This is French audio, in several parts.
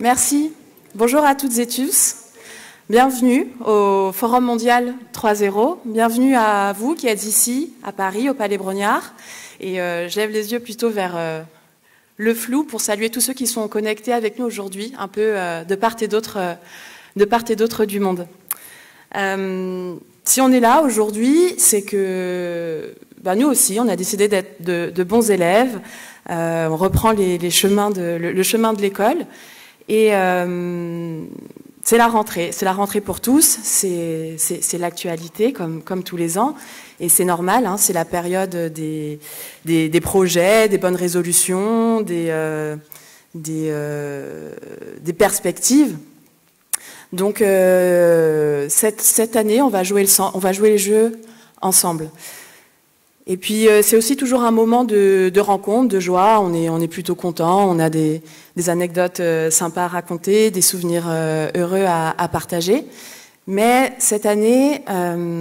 Merci. Bonjour à toutes et tous. Bienvenue au Forum mondial 3.0. Bienvenue à vous qui êtes ici, à Paris, au Palais Brongniart. Et je lève les yeux plutôt vers le flou pour saluer tous ceux qui sont connectés avec nous aujourd'hui, un peu de part et d'autre du monde. Si on est là aujourd'hui, c'est que nous aussi, on a décidé d'être de bons élèves. On reprend le chemin de l'école. Et c'est la rentrée pour tous, c'est l'actualité comme tous les ans, et c'est normal, hein, c'est la période des projets, des bonnes résolutions, des perspectives. Donc cette année, on va jouer les jeux ensemble. Et puis c'est aussi toujours un moment de rencontre, de joie. On est plutôt content. On a des anecdotes sympas à raconter, des souvenirs heureux à partager. Mais cette année,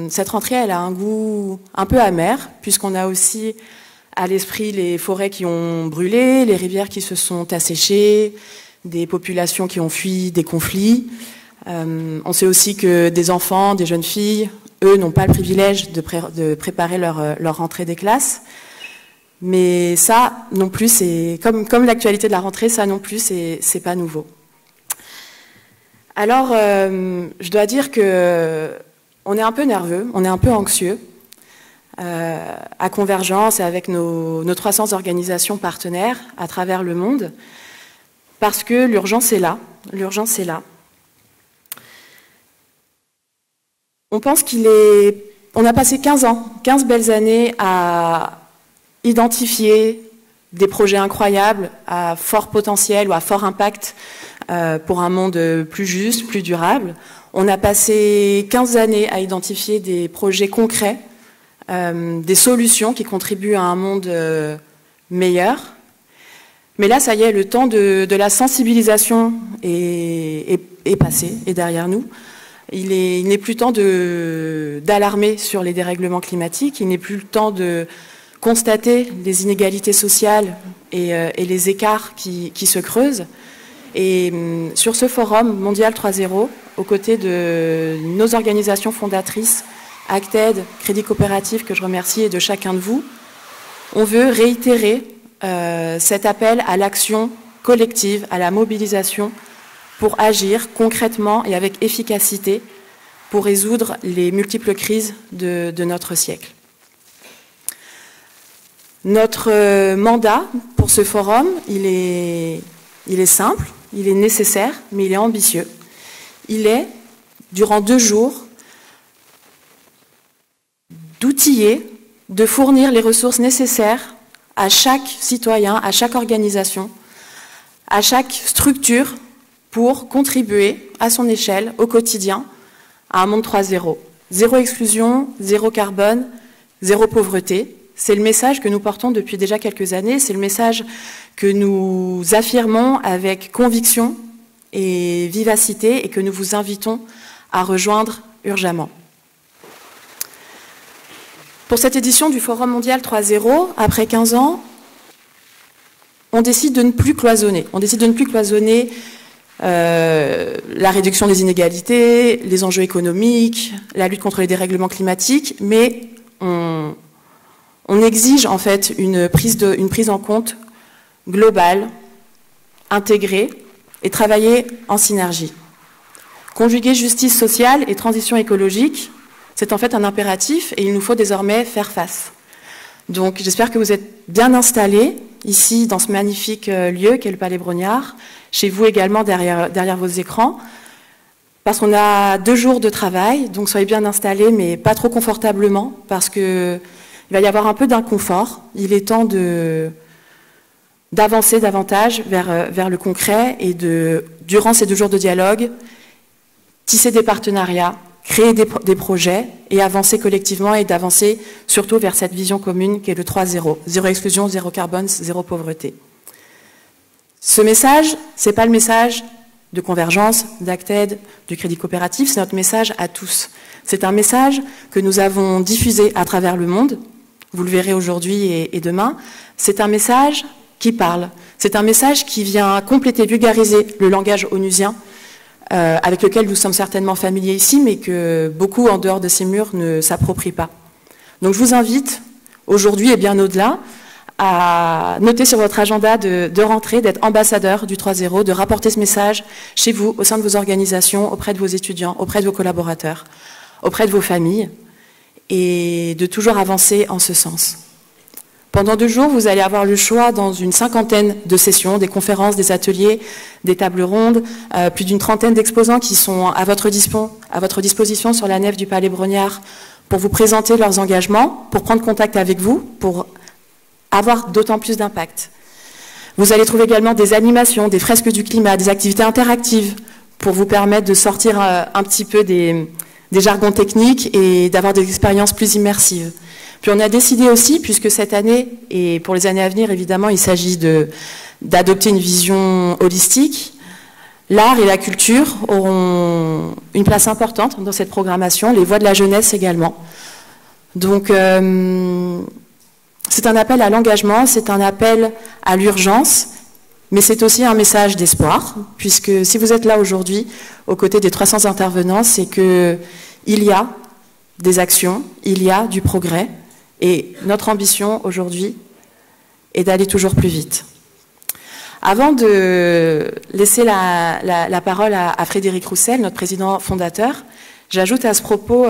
cette rentrée, elle a un goût un peu amer, puisqu'on a aussi à l'esprit les forêts qui ont brûlé, les rivières qui se sont asséchées, des populations qui ont fui des conflits. On sait aussi que des enfants, des jeunes filles, eux n'ont pas le privilège de préparer leur rentrée des classes. Mais ça non plus, c'est comme l'actualité de la rentrée, ça non plus, c'est pas nouveau. Alors, je dois dire que on est un peu nerveux, on est un peu anxieux à Convergence et avec nos 300 organisations partenaires à travers le monde, parce que l'urgence est là. L'urgence est là. On pense on a passé 15 belles années à identifier des projets incroyables à fort potentiel ou à fort impact pour un monde plus juste, plus durable. On a passé 15 années à identifier des projets concrets, des solutions qui contribuent à un monde meilleur. Mais là, ça y est, le temps de la sensibilisation est passé, est derrière nous. Il n'est plus temps d'alarmer sur les dérèglements climatiques, il n'est plus le temps de constater les inégalités sociales et les écarts qui se creusent. Et sur ce forum mondial 3.0, aux côtés de nos organisations fondatrices, Acted, Crédit Coopératif, que je remercie, et de chacun de vous, on veut réitérer cet appel à l'action collective, à la mobilisation, pour agir concrètement et avec efficacité pour résoudre les multiples crises de notre siècle. Notre mandat pour ce forum, il est simple, il est nécessaire, mais il est ambitieux. Il est, durant 2 jours, d'outiller, de fournir les ressources nécessaires à chaque citoyen, à chaque organisation, à chaque structure, pour contribuer à son échelle, au quotidien, à un monde 3.0. 0 exclusion, 0 carbone, 0 pauvreté. C'est le message que nous portons depuis déjà quelques années, c'est le message que nous affirmons avec conviction et vivacité et que nous vous invitons à rejoindre urgemment. Pour cette édition du Forum mondial 3.0, après 15 ans, on décide de ne plus cloisonner. On décide de ne plus cloisonner la réduction des inégalités, les enjeux économiques, la lutte contre les dérèglements climatiques, mais on exige en fait une prise en compte globale, intégrée et travailler en synergie. Conjuguer justice sociale et transition écologique, c'est en fait un impératif et il nous faut désormais faire face. Donc j'espère que vous êtes bien installés ici dans ce magnifique lieu qu'est le Palais Brongniart, chez vous également derrière vos écrans, parce qu'on a 2 jours de travail, donc soyez bien installés, mais pas trop confortablement, parce qu'il va y avoir un peu d'inconfort. Il est temps d'avancer davantage vers le concret et durant ces 2 jours de dialogue, tisser des partenariats, créer des projets et avancer collectivement et d'avancer surtout vers cette vision commune qui est le 3.0. 0 exclusion, 0 carbone, 0 pauvreté. Ce message, c'est pas le message de Convergence, d'Acted, du Crédit Coopératif, c'est notre message à tous. C'est un message que nous avons diffusé à travers le monde, vous le verrez aujourd'hui et demain. C'est un message qui parle, c'est un message qui vient compléter, vulgariser le langage onusien, avec lequel nous sommes certainement familiers ici, mais que beaucoup en dehors de ces murs ne s'approprient pas. Donc je vous invite, aujourd'hui et bien au-delà, à noter sur votre agenda de rentrée, d'être ambassadeur du 3.0, de rapporter ce message chez vous, au sein de vos organisations, auprès de vos étudiants, auprès de vos collaborateurs, auprès de vos familles, et de toujours avancer en ce sens. Pendant 2 jours, vous allez avoir le choix dans une 50aine de sessions, des conférences, des ateliers, des tables rondes, plus d'une 30aine d'exposants qui sont à votre disposition sur la nef du Palais Brongniart pour vous présenter leurs engagements, pour prendre contact avec vous, pour avoir d'autant plus d'impact. Vous allez trouver également des animations, des fresques du climat, des activités interactives pour vous permettre de sortir un petit peu des jargons techniques et d'avoir des expériences plus immersives. Puis on a décidé aussi, puisque cette année, et pour les années à venir évidemment, il s'agit d'adopter une vision holistique, l'art et la culture auront une place importante dans cette programmation, les voix de la jeunesse également. Donc c'est un appel à l'engagement, c'est un appel à l'urgence, mais c'est aussi un message d'espoir, puisque si vous êtes là aujourd'hui, aux côtés des 300 intervenants, c'est qu'il y a des actions, il y a du progrès, et notre ambition aujourd'hui est d'aller toujours plus vite. Avant de laisser la parole à Frédéric Roussel, notre président fondateur, j'ajoute à ce propos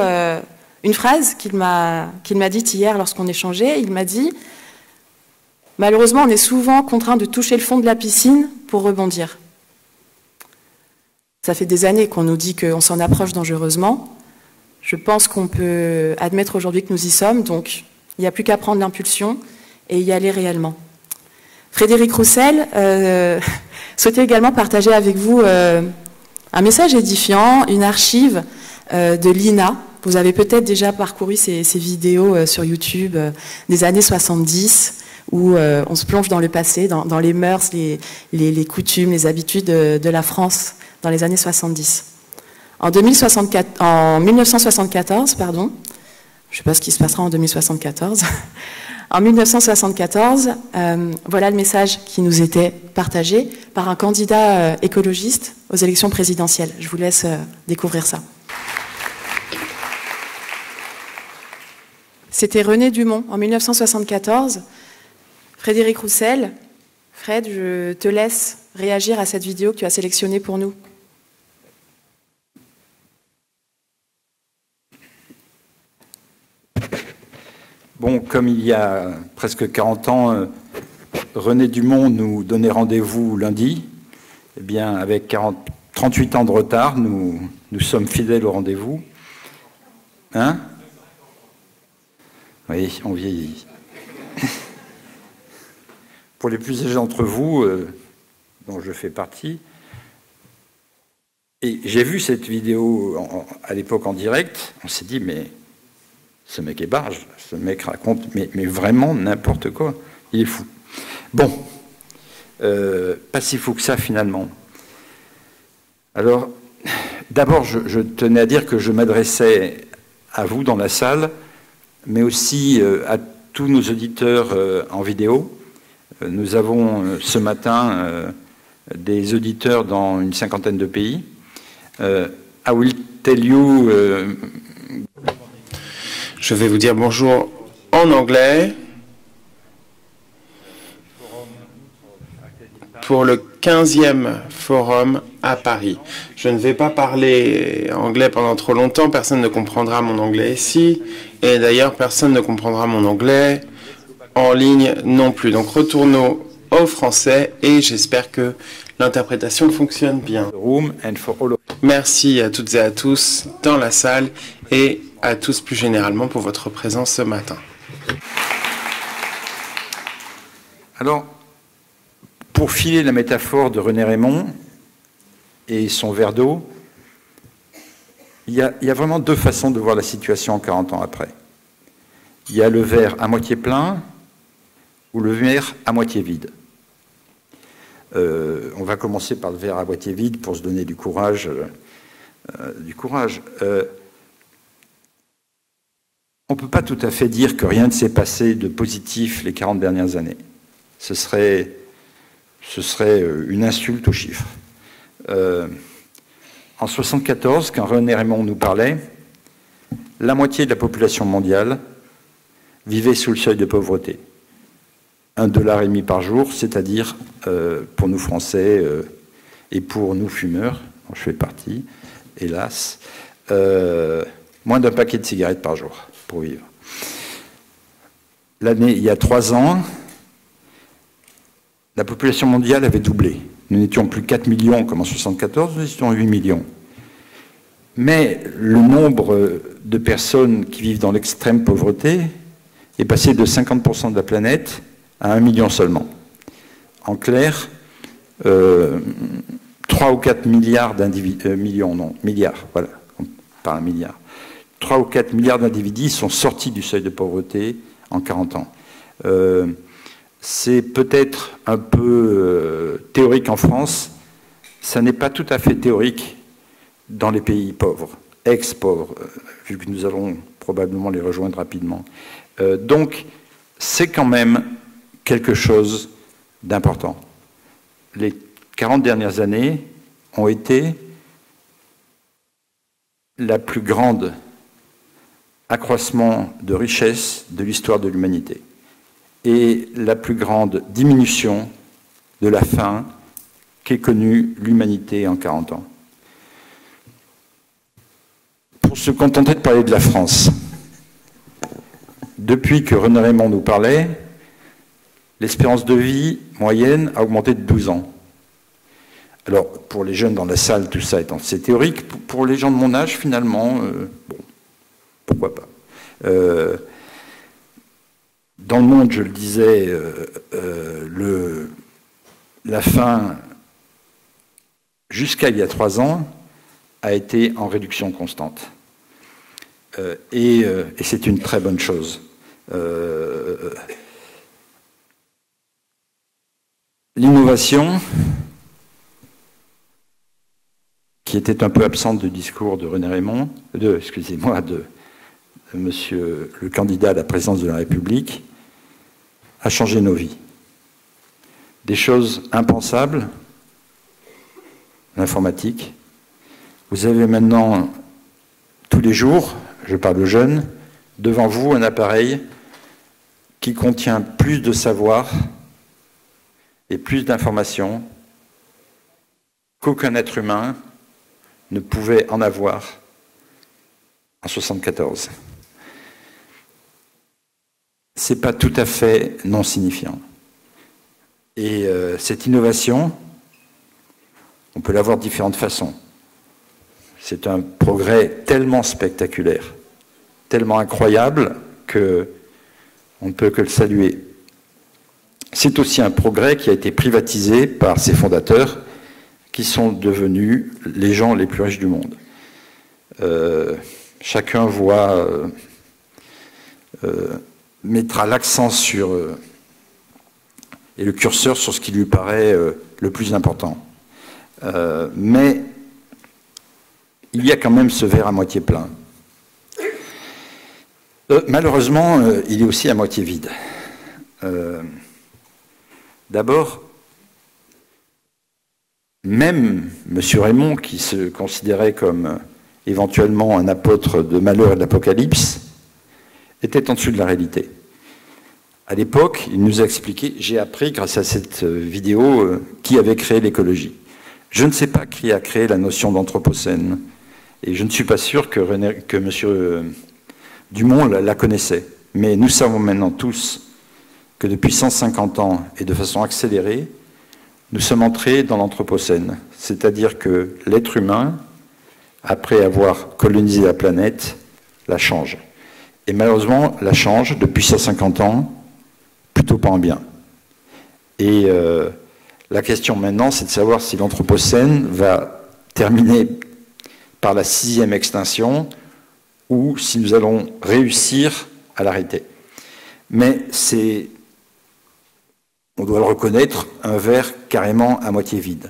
une phrase qu'il m'a dite hier lorsqu'on échangeait. Il m'a dit « Malheureusement, on est souvent contraint de toucher le fond de la piscine pour rebondir. » Ça fait des années qu'on nous dit qu'on s'en approche dangereusement. Je pense qu'on peut admettre aujourd'hui que nous y sommes, donc il n'y a plus qu'à prendre l'impulsion et y aller réellement. Frédéric Roussel souhaitait également partager avec vous un message édifiant, une archive de l'INA. Vous avez peut-être déjà parcouru ces vidéos sur YouTube des années 70, où on se plonge dans le passé, dans les mœurs, les coutumes, les habitudes de la France dans les années 70. En 1974, pardon, je ne sais pas ce qui se passera en 2074, en 1974, voilà le message qui nous était partagé par un candidat écologiste aux élections présidentielles. Je vous laisse découvrir ça. C'était René Dumont, en 1974. Frédéric Roussel, Fred, je te laisse réagir à cette vidéo que tu as sélectionnée pour nous. Bon, comme il y a presque 40 ans, René Dumont nous donnait rendez-vous lundi, eh bien, avec 38 ans de retard, nous sommes fidèles au rendez-vous. Hein? Oui, on vieillit. Pour les plus âgés d'entre vous, dont je fais partie, et j'ai vu cette vidéo à l'époque en direct, on s'est dit, mais ce mec est barge, ce mec raconte mais vraiment n'importe quoi, il est fou. Bon, pas si fou que ça finalement. Alors, d'abord, je tenais à dire que je m'adressais à vous dans la salle, mais aussi à tous nos auditeurs en vidéo. Nous avons ce matin des auditeurs dans une 50aine de pays. I will tell you... Je vais vous dire bonjour en anglais pour le 15e forum à Paris. Je ne vais pas parler anglais pendant trop longtemps, personne ne comprendra mon anglais ici, et d'ailleurs personne ne comprendra mon anglais en ligne non plus. Donc retournons au français et j'espère que l'interprétation fonctionne bien. Merci à toutes et à tous dans la salle et à tous plus généralement pour votre présence ce matin. Alors, pour filer la métaphore de René Raymond et son verre d'eau, il y a vraiment deux façons de voir la situation 40 ans après. Il y a le verre à moitié plein ou le verre à moitié vide. On va commencer par le verre à moitié vide pour se donner du courage. On ne peut pas tout à fait dire que rien ne s'est passé de positif les 40 dernières années. Ce serait une insulte aux chiffres. En 1974, quand René Raymond nous parlait, la moitié de la population mondiale vivait sous le seuil de pauvreté. 1,5 $ par jour, c'est-à-dire, pour nous Français et pour nous fumeurs, dont je fais partie, hélas, moins d'un paquet de cigarettes par jour pour vivre. Il y a 3 ans, la population mondiale avait doublé. Nous n'étions plus 4 millions comme en 1974, nous étions 8 millions. Mais le nombre de personnes qui vivent dans l'extrême pauvreté est passé de 50% de la planète à 1 million seulement. En clair, 3 ou 4 milliards d'individus, milliards, voilà, pas 1 milliard. 3 ou 4 milliards d'individus sont sortis du seuil de pauvreté en 40 ans. C'est peut-être un peu théorique en France, ça n'est pas tout à fait théorique dans les pays pauvres, ex-pauvres, vu que nous allons probablement les rejoindre rapidement. Donc, c'est quand même quelque chose d'important. Les 40 dernières années ont été la plus grande accroissement de richesse de l'histoire de l'humanité et la plus grande diminution de la faim qu'ait connue l'humanité en 40 ans. Pour se contenter de parler de la France, depuis que René Raymond nous parlait, l'espérance de vie moyenne a augmenté de 12 ans. Alors, pour les jeunes dans la salle, tout ça étant assez théorique, pour les gens de mon âge, finalement, bon, pourquoi pas. Dans le monde, je le disais, la faim, jusqu'à il y a 3 ans, a été en réduction constante. Et c'est une très bonne chose. L'innovation, qui était un peu absente du discours de René Raymond, de monsieur le candidat à la présidence de la République, a changé nos vies. Des choses impensables, l'informatique. Vous avez maintenant, tous les jours, je parle aux jeunes, devant vous un appareil qui contient plus de savoir et plus d'informations qu'aucun être humain ne pouvait en avoir en 1974. C'est pas tout à fait non signifiant. Et cette innovation, on peut l'avoir de différentes façons. C'est un progrès tellement spectaculaire, tellement incroyable qu'on ne peut que le saluer. C'est aussi un progrès qui a été privatisé par ses fondateurs, qui sont devenus les gens les plus riches du monde. Chacun mettra l'accent sur et le curseur sur ce qui lui paraît le plus important. Mais il y a quand même ce verre à moitié plein. Malheureusement, il est aussi à moitié vide. D'abord, même M. Raymond, qui se considérait comme éventuellement un apôtre de malheur et de l'Apocalypse, était en dessous de la réalité. À l'époque, il nous a expliqué, j'ai appris grâce à cette vidéo, qui avait créé l'écologie. Je ne sais pas qui a créé la notion d'anthropocène, et je ne suis pas sûr que M. Dumont la connaissait. Mais nous savons maintenant tous que depuis 150 ans, et de façon accélérée, nous sommes entrés dans l'anthropocène. C'est-à-dire que l'être humain, après avoir colonisé la planète, la change. Et malheureusement, la change depuis 150 ans, plutôt pas en bien. Et la question maintenant, c'est de savoir si l'anthropocène va terminer par la 6e extinction ou si nous allons réussir à l'arrêter. Mais c'est on doit le reconnaître, un verre carrément à moitié vide.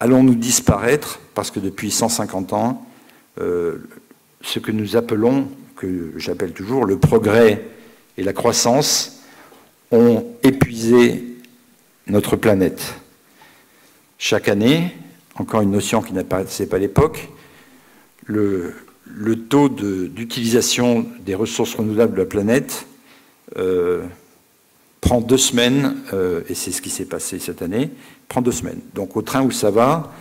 Allons-nous disparaître parce que depuis 150 ans, ce que nous appelons, que j'appelle toujours le progrès et la croissance, ont épuisé notre planète. Chaque année, encore une notion qui n'apparaissait pas à l'époque, le taux d'utilisation des ressources renouvelables de la planète prend 2 semaines, et c'est ce qui s'est passé cette année, prend 2 semaines. Donc au train où ça va,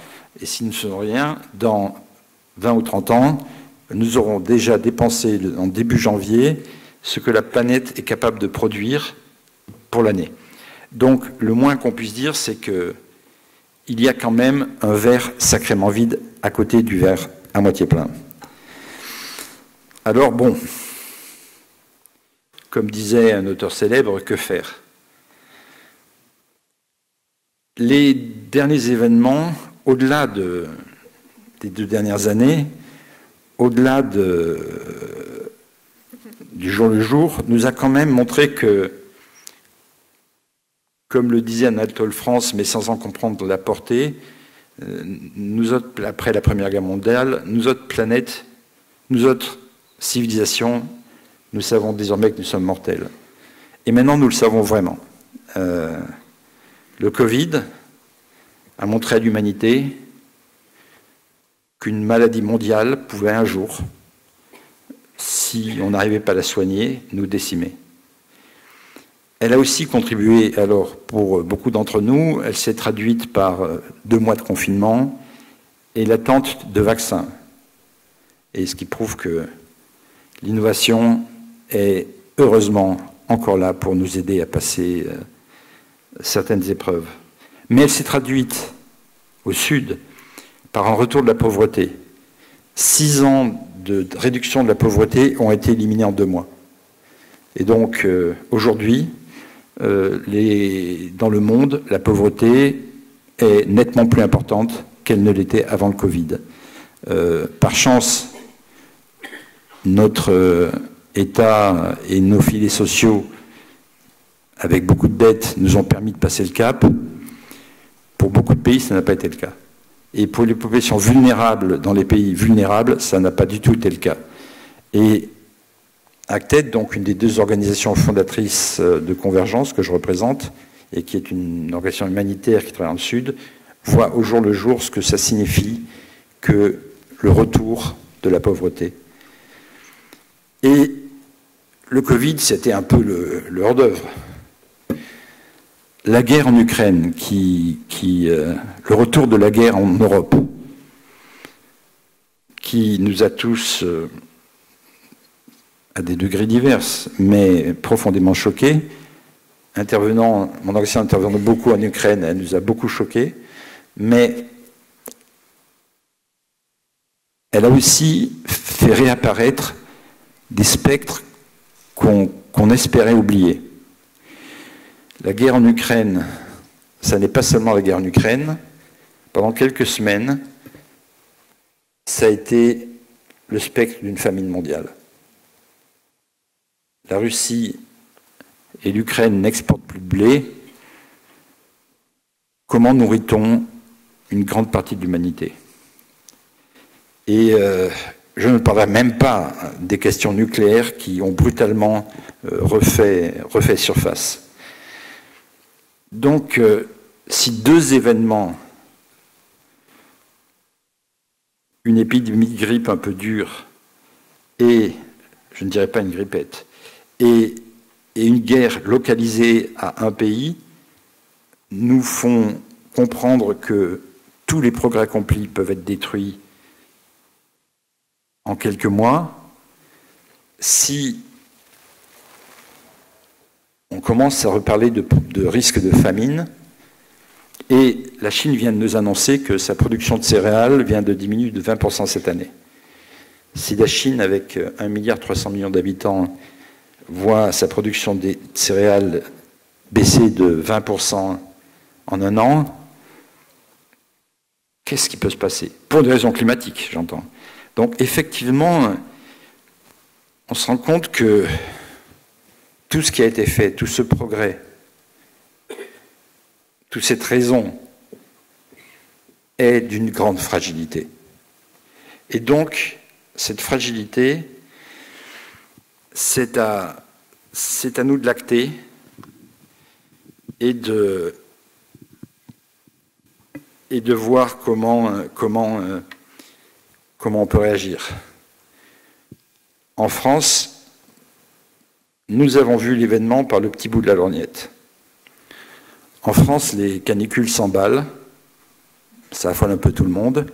et si nous ne faisons rien, dans 20 ou 30 ans, nous aurons déjà dépensé en début janvier ce que la planète est capable de produire pour l'année. Donc le moins qu'on puisse dire, c'est qu'il y a quand même un verre sacrément vide à côté du verre à moitié plein. Alors bon, comme disait un auteur célèbre, que faire? Les derniers événements, au-delà des 2 dernières années, au-delà du jour le jour, nous a quand même montré que, comme le disait Anatole France, mais sans en comprendre la portée, nous autres, après la Première Guerre mondiale, nous autres planètes, nous autres civilisations, nous savons désormais que nous sommes mortels. Et maintenant, nous le savons vraiment. Le Covid a montré à l'humanité qu'une maladie mondiale pouvait un jour, si on n'arrivait pas à la soigner, nous décimer. Elle a aussi contribué, alors pour beaucoup d'entre nous, elle s'est traduite par 2 mois de confinement et l'attente de vaccins. Et ce qui prouve que l'innovation est heureusement encore là pour nous aider à passer certaines épreuves. Mais elle s'est traduite au Sud par un retour de la pauvreté. 6 ans de réduction de la pauvreté ont été éliminés en 2 mois. Et donc aujourd'hui, dans le monde, la pauvreté est nettement plus importante qu'elle ne l'était avant le Covid. Par chance, notre État et nos filets sociaux, avec beaucoup de dettes, nous ont permis de passer le cap. Pour beaucoup de pays, ça n'a pas été le cas. Et pour les populations vulnérables, dans les pays vulnérables, ça n'a pas du tout été le cas. Et ACTED, donc une des 2 organisations fondatrices de Convergence que je représente, et qui est une organisation humanitaire qui travaille dans le Sud, voit au jour le jour ce que ça signifie que le retour de la pauvreté. Et le Covid, c'était un peu le hors-d'œuvre. La guerre en Ukraine, le retour de la guerre en Europe, qui nous a tous, à des degrés divers, mais profondément choqués. Mon organisation intervenant beaucoup en Ukraine, elle nous a beaucoup choqués, mais elle a aussi fait réapparaître des spectres qu'on espérait oublier. La guerre en Ukraine, ça n'est pas seulement la guerre en Ukraine. Pendant quelques semaines, ça a été le spectre d'une famine mondiale. La Russie et l'Ukraine n'exportent plus de blé. Comment nourrit-on une grande partie de l'humanité? Et je ne parlerai même pas des questions nucléaires qui ont brutalement refait surface. Donc, si 2 événements, une épidémie de grippe un peu dure et, je ne dirais pas une grippette, et une guerre localisée à un pays, nous font comprendre que tous les progrès accomplis peuvent être détruits en quelques mois, si on commence à reparler de risque de famine, et la Chine vient de nous annoncer que sa production de céréales vient de diminuer de 20% cette année. Si la Chine, avec 1,3 milliard d'habitants, voit sa production de céréales baisser de 20% en un an, qu'est-ce qui peut se passer? Pour des raisons climatiques, j'entends. Donc effectivement, on se rend compte que tout ce qui a été fait, tout ce progrès, toute cette raison est d'une grande fragilité. Et donc, cette fragilité, c'est à nous de l'acter et de voir comment on peut réagir. En France, nous avons vu l'événement par le petit bout de la lorgnette. En France, les canicules s'emballent, ça affole un peu tout le monde,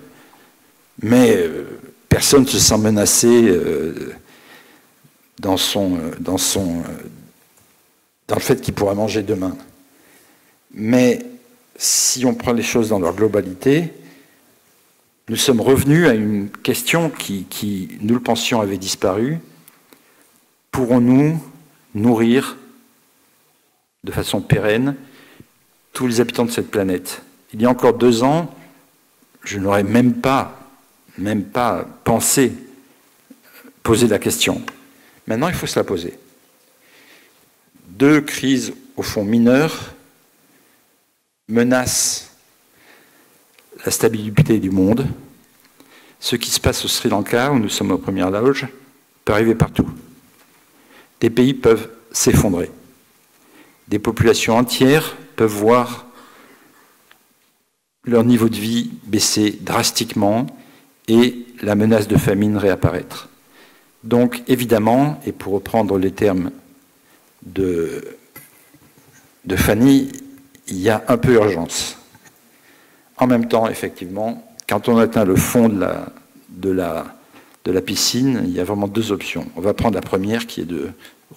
mais personne ne se sent menacé dans le fait qu'il pourra manger demain. Mais si on prend les choses dans leur globalité, nous sommes revenus à une question qui, nous le pensions, avait disparu. Pourrons-nous nourrir de façon pérenne tous les habitants de cette planète? Il y a encore 2 ans, je n'aurais même pas pensé poser la question. Maintenant, il faut se la poser. 2 crises, au fond, mineures, menacent la stabilité du monde. Ce qui se passe au Sri Lanka, où nous sommes aux premières loges, peut arriver partout. Des pays peuvent s'effondrer. Des populations entières peuvent voir leur niveau de vie baisser drastiquement et la menace de famine réapparaître. Donc, évidemment, et pour reprendre les termes de Fanny, il y a un peu urgence. En même temps, effectivement, quand on atteint le fond de la piscine, il y a vraiment 2 options. On va prendre la première, qui est de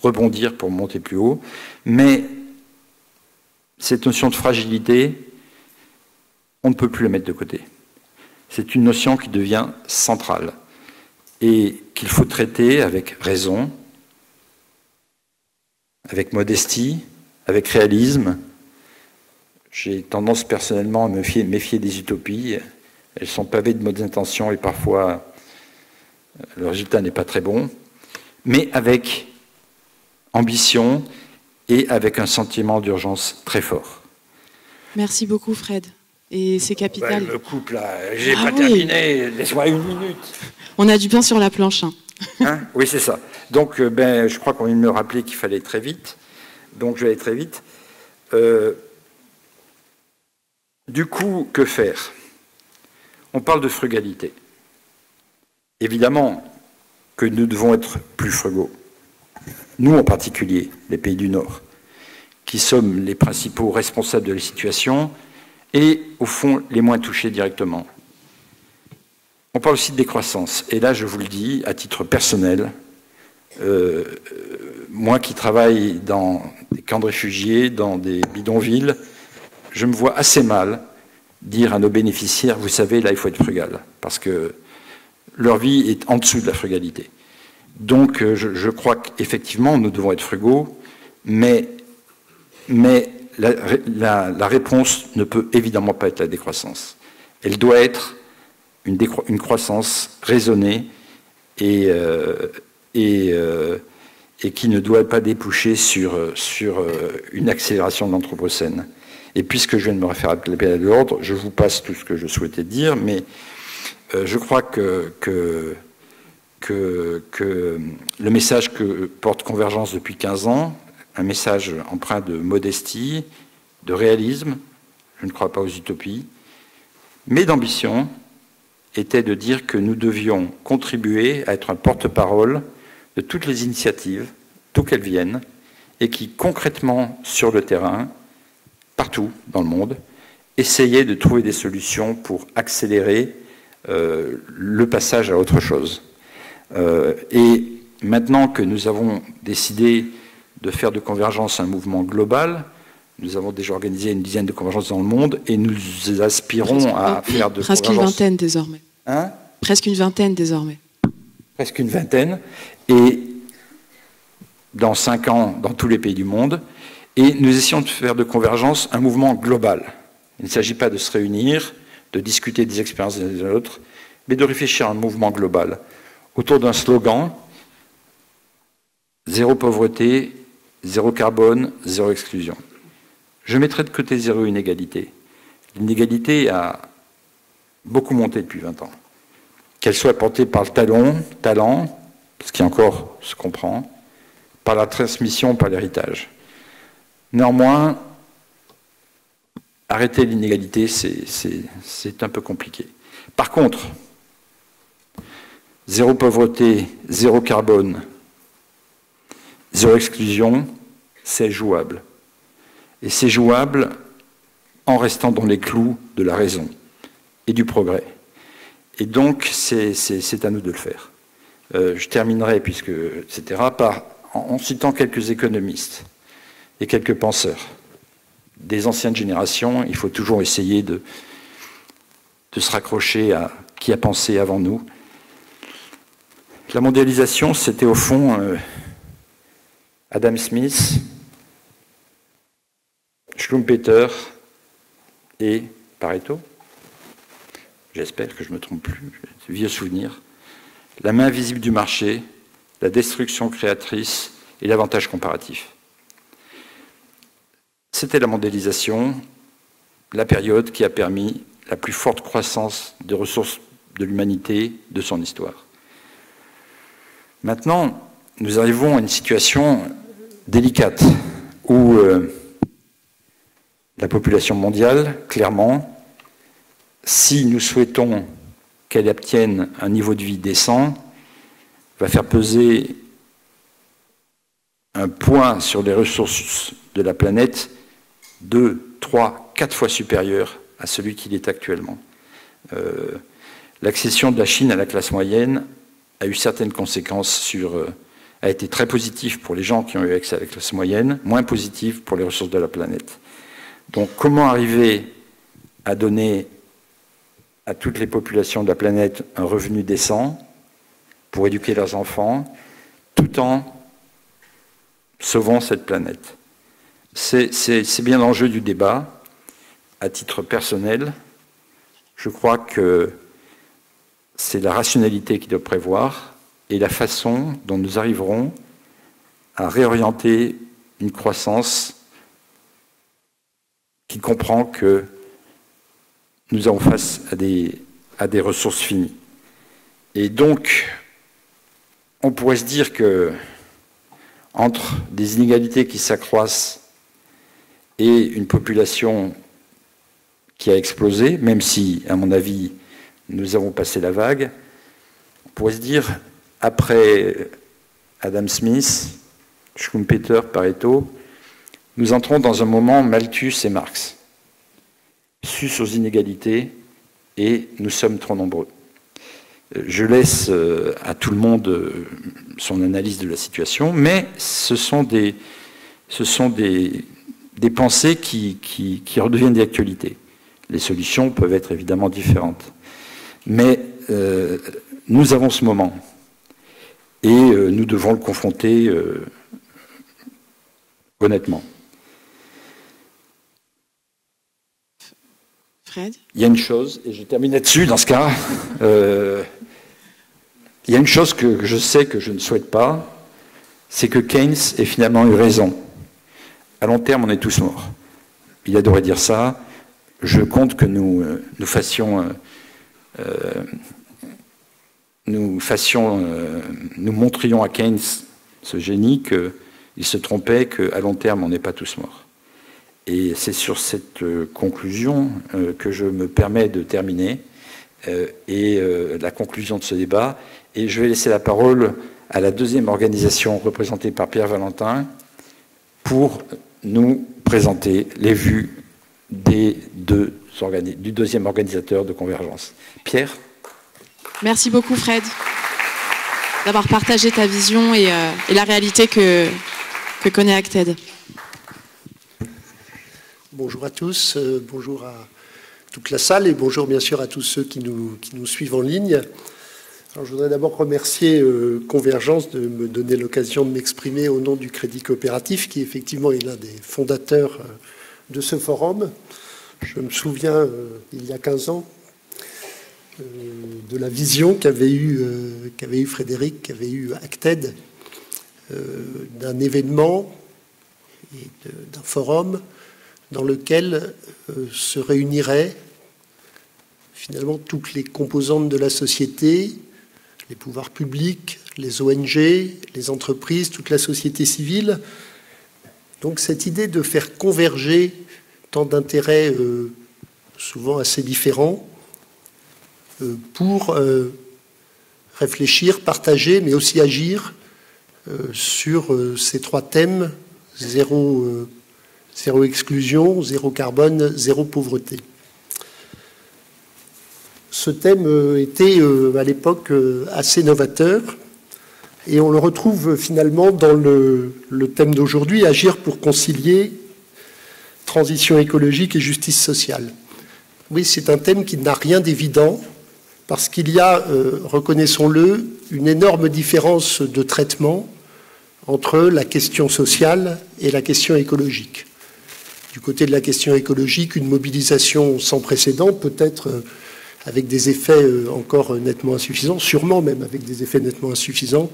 rebondir pour monter plus haut, mais cette notion de fragilité, on ne peut plus la mettre de côté. C'est une notion qui devient centrale et qu'il faut traiter avec raison, avec modestie, avec réalisme. J'ai tendance personnellement à me méfier des utopies. Elles sont pavées de bonnes intentions et parfois le résultat n'est pas très bon, mais avec ambition et avec un sentiment d'urgence très fort. Merci beaucoup, Fred. Et c'est capital. Le couple, là, j'ai pas terminé, laisse-moi 1 minute. On a du pain sur la planche. Hein, oui, c'est ça. Donc, je crois qu'on vient de me rappeler qu'il fallait très vite. Donc, je vais aller très vite. Du coup, que faire? On parle de frugalité. Évidemment que nous devons être plus frugaux. Nous, en particulier, les pays du Nord, qui sommes les principaux responsables de la situation et, au fond, les moins touchés directement. On parle aussi de décroissance. Et là, je vous le dis, à titre personnel, moi qui travaille dans des camps de réfugiés, dans des bidonvilles, je me vois assez mal dire à nos bénéficiaires, vous savez, là, il faut être frugal, parce que leur vie est en dessous de la frugalité. Donc, je crois qu'effectivement, nous devons être frugaux, mais la réponse ne peut évidemment pas être la décroissance. Elle doit être une croissance raisonnée et qui ne doit pas déboucher sur une accélération de l'anthropocène. Et puisque je viens de me référer à l'ordre, je vous passe tout ce que je souhaitais dire, mais je crois que le message que porte Convergence depuis 15 ans, un message empreint de modestie, de réalisme, je ne crois pas aux utopies, mais d'ambition, était de dire que nous devions contribuer à être un porte-parole de toutes les initiatives, d'où qu'elles viennent, et qui concrètement, sur le terrain, partout dans le monde, essayaient de trouver des solutions pour accélérer le passage à autre chose. Et maintenant que nous avons décidé de faire de Convergence un mouvement global, nous avons déjà organisé une dizaine de convergences dans le monde et nous aspirons à faire de presque Convergence... une vingtaine désormais. Hein? Presque une vingtaine désormais. Presque une vingtaine. Et dans 5 ans, dans tous les pays du monde. Et nous essayons de faire de Convergence un mouvement global. Il ne s'agit pas de se réunir, de discuter des expériences des uns et des autres, mais de réfléchir à un mouvement global autour d'un slogan: zéro pauvreté, zéro carbone, zéro exclusion. Je mettrai de côté zéro inégalité. L'inégalité a beaucoup monté depuis 20 ans. Qu'elle soit portée par le talent, ce qui encore se comprend, par la transmission, par l'héritage. Néanmoins, arrêter l'inégalité, c'est un peu compliqué. Par contre, zéro pauvreté, zéro carbone, zéro exclusion, c'est jouable. Et c'est jouable en restant dans les clous de la raison et du progrès. Et donc, c'est à nous de le faire. Je terminerai, etc., en citant quelques économistes et quelques penseurs. Des anciennes générations, il faut toujours essayer de se raccrocher à qui a pensé avant nous. La mondialisation, c'était au fond Adam Smith, Schumpeter et Pareto. J'espère que je ne me trompe plus, c'est vieux souvenir. La main invisible du marché, la destruction créatrice et l'avantage comparatif. C'était la mondialisation, la période qui a permis la plus forte croissance des ressources de l'humanité de son histoire. Maintenant, nous arrivons à une situation délicate où la population mondiale, clairement, si nous souhaitons qu'elle obtienne un niveau de vie décent, va faire peser un poids sur les ressources de la planète 2, 3, 4 fois supérieur à celui qu'il est actuellement. L'accession de la Chine à la classe moyenne a eu certaines conséquences a été très positive pour les gens qui ont eu accès à la classe moyenne, moins positive pour les ressources de la planète. Donc comment arriver à donner à toutes les populations de la planète un revenu décent pour éduquer leurs enfants, tout en sauvant cette planète. C'est bien l'enjeu du débat. À titre personnel, je crois que c'est la rationalité qui doit prévoir et la façon dont nous arriverons à réorienter une croissance qui comprend que nous avons face à des ressources finies. Et donc, on pourrait se dire que entre des inégalités qui s'accroissent et une population qui a explosé, même si, à mon avis, nous avons passé la vague, on pourrait se dire, après Adam Smith, Schumpeter, Pareto, nous entrons dans un moment Malthus et Marx. Sus aux inégalités et nous sommes trop nombreux. Je laisse à tout le monde son analyse de la situation, mais ce sont des pensées qui redeviennent d'actualité. Les solutions peuvent être évidemment différentes. Mais nous avons ce moment et nous devons le confronter honnêtement. Fred ? Il y a une chose, et je termine là-dessus dans ce cas, il y a une chose que je sais que je ne souhaite pas, c'est que Keynes ait finalement eu raison. À long terme, on est tous morts. Il adorait dire ça. Je compte que nous montrions à Keynes, ce génie, qu'il se trompait, qu'à long terme, on n'est pas tous morts. Et c'est sur cette conclusion que je me permets de terminer la conclusion de ce débat. Et je vais laisser la parole à la deuxième organisation représentée par Pierre Valentin pour nous présenter les vues du deuxième organisateur de Convergence. Pierre ? Merci beaucoup Fred d'avoir partagé ta vision et la réalité que connaît Acted. Bonjour à tous, bonjour à toute la salle et bonjour bien sûr à tous ceux qui nous suivent en ligne. Alors, je voudrais d'abord remercier Convergence de me donner l'occasion de m'exprimer au nom du Crédit Coopératif, qui effectivement est l'un des fondateurs de ce forum. Je me souviens, il y a 15 ans, de la vision qu'avait eu Frédéric, qu'avait eu Acted, d'un événement, et d'un forum, dans lequel se réuniraient finalement toutes les composantes de la société, les pouvoirs publics, les ONG, les entreprises, toute la société civile. Donc cette idée de faire converger tant d'intérêts souvent assez différents pour réfléchir, partager, mais aussi agir sur ces trois thèmes, zéro exclusion, zéro carbone, zéro pauvreté. Ce thème était à l'époque assez novateur et on le retrouve finalement dans le thème d'aujourd'hui, agir pour concilier transition écologique et justice sociale. Oui, c'est un thème qui n'a rien d'évident parce qu'il y a, reconnaissons-le, une énorme différence de traitement entre la question sociale et la question écologique. Du côté de la question écologique, une mobilisation sans précédent, peut-être avec des effets encore nettement insuffisants, sûrement même avec des effets nettement insuffisants,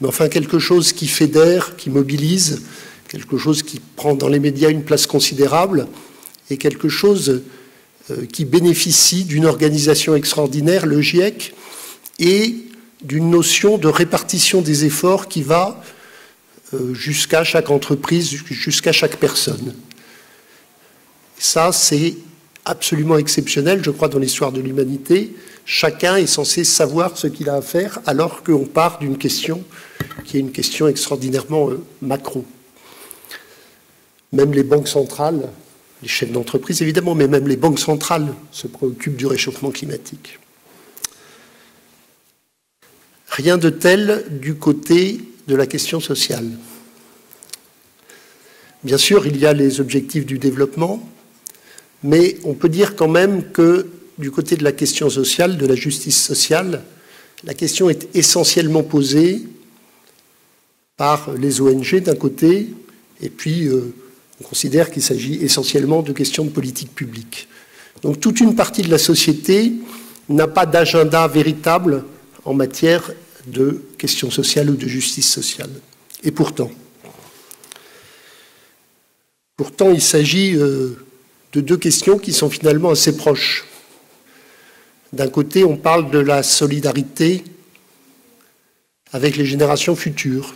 mais enfin quelque chose qui fédère, qui mobilise, quelque chose qui prend dans les médias une place considérable et quelque chose qui bénéficie d'une organisation extraordinaire, le GIEC, et d'une notion de répartition des efforts qui va jusqu'à chaque entreprise, jusqu'à chaque personne. Ça, c'est absolument exceptionnel, je crois, dans l'histoire de l'humanité. Chacun est censé savoir ce qu'il a à faire, alors qu'on part d'une question qui est une question extraordinairement macro. Même les banques centrales, les chefs d'entreprise évidemment, mais même les banques centrales se préoccupent du réchauffement climatique. Rien de tel du côté de la question sociale. Bien sûr, il y a les objectifs du développement, mais on peut dire quand même que du côté de la question sociale, de la justice sociale, la question est essentiellement posée par les ONG d'un côté, et puis on considère qu'il s'agit essentiellement de questions de politique publique. Donc toute une partie de la société n'a pas d'agenda véritable en matière de questions sociales ou de justice sociale. Et pourtant il s'agit de deux questions qui sont finalement assez proches. D'un côté, on parle de la solidarité avec les générations futures.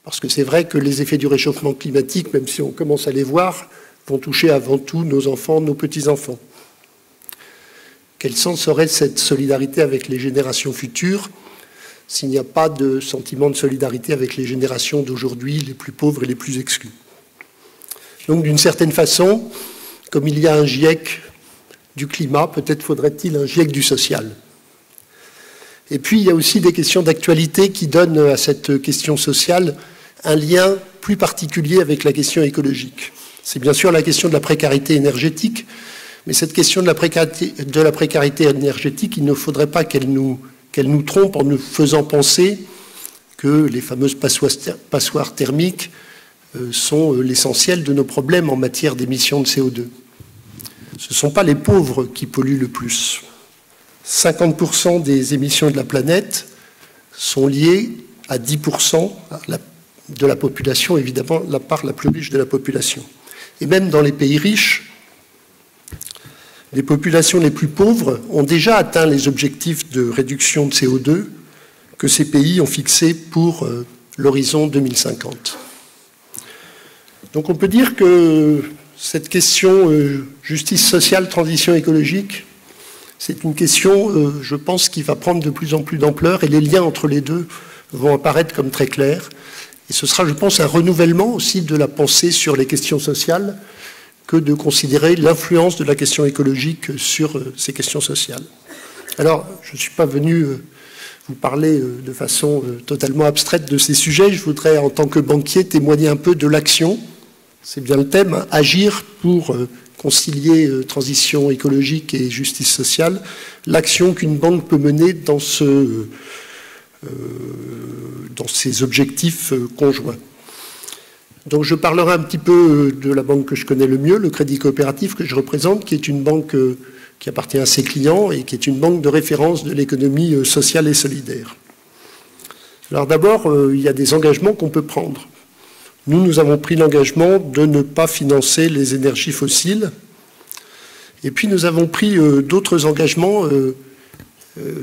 Parce que c'est vrai que les effets du réchauffement climatique, même si on commence à les voir, vont toucher avant tout nos enfants, nos petits-enfants. Quel sens aurait cette solidarité avec les générations futures s'il n'y a pas de sentiment de solidarité avec les générations d'aujourd'hui, les plus pauvres et les plus exclus? Donc, d'une certaine façon, comme il y a un GIEC du climat, peut-être faudrait-il un GIEC du social. Et puis, il y a aussi des questions d'actualité qui donnent à cette question sociale un lien plus particulier avec la question écologique. C'est bien sûr la question de la précarité énergétique, mais cette question de la précarité énergétique, il ne faudrait pas qu'elle nous trompe en nous faisant penser que les fameuses passoires thermiques sont l'essentiel de nos problèmes en matière d'émissions de CO2. Ce ne sont pas les pauvres qui polluent le plus. 50% des émissions de la planète sont liées à 10% de la population, évidemment la part la plus riche de la population. Et même dans les pays riches, les populations les plus pauvres ont déjà atteint les objectifs de réduction de CO2 que ces pays ont fixés pour l'horizon 2050. Donc on peut dire que cette question justice sociale, transition écologique, c'est une question, je pense, qui va prendre de plus en plus d'ampleur et les liens entre les deux vont apparaître comme très clairs. Et ce sera, je pense, un renouvellement aussi de la pensée sur les questions sociales que de considérer l'influence de la question écologique sur ces questions sociales. Alors, je ne suis pas venu vous parler de façon totalement abstraite de ces sujets. Je voudrais, en tant que banquier, témoigner un peu de l'action. C'est bien le thème, hein, agir pour concilier transition écologique et justice sociale, l'action qu'une banque peut mener dans ses objectifs conjoints. Donc je parlerai un petit peu de la banque que je connais le mieux, le Crédit Coopératif que je représente, qui est une banque qui appartient à ses clients et qui est une banque de référence de l'économie sociale et solidaire. Alors d'abord, il y a des engagements qu'on peut prendre. Nous avons pris l'engagement de ne pas financer les énergies fossiles. Et puis nous avons pris d'autres engagements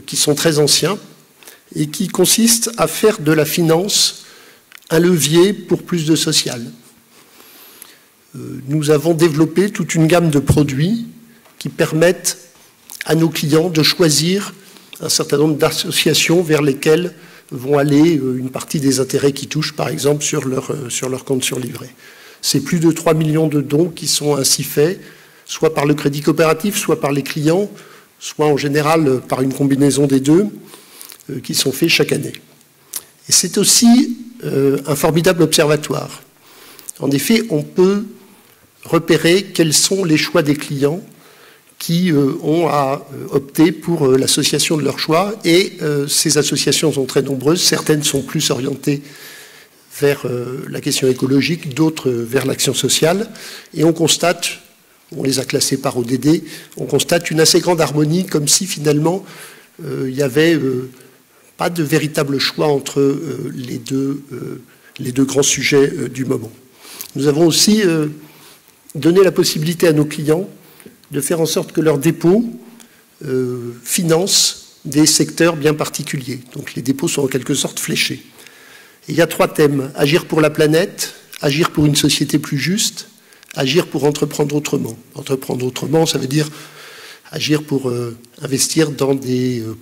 qui sont très anciens et qui consistent à faire de la finance un levier pour plus de social. Nous avons développé toute une gamme de produits qui permettent à nos clients de choisir un certain nombre d'associations vers lesquelles vont aller une partie des intérêts qui touchent, par exemple, sur leur compte surlivré. C'est plus de 3 millions de dons qui sont ainsi faits, soit par le crédit coopératif, soit par les clients, soit en général par une combinaison des deux, qui sont faits chaque année. Et c'est aussi un formidable observatoire. En effet, on peut repérer quels sont les choix des clients qui ont à opter pour l'association de leur choix. Et ces associations sont très nombreuses. Certaines sont plus orientées vers la question écologique, d'autres vers l'action sociale. Et on constate, on les a classées par ODD, on constate une assez grande harmonie, comme si finalement il n'y avait pas de véritable choix entre les deux grands sujets du moment. Nous avons aussi donné la possibilité à nos clients de faire en sorte que leurs dépôts financent des secteurs bien particuliers. Donc les dépôts sont en quelque sorte fléchés. Et il y a 3 thèmes: agir pour la planète, agir pour une société plus juste, agir pour entreprendre autrement. Entreprendre autrement, ça veut dire agir pour investir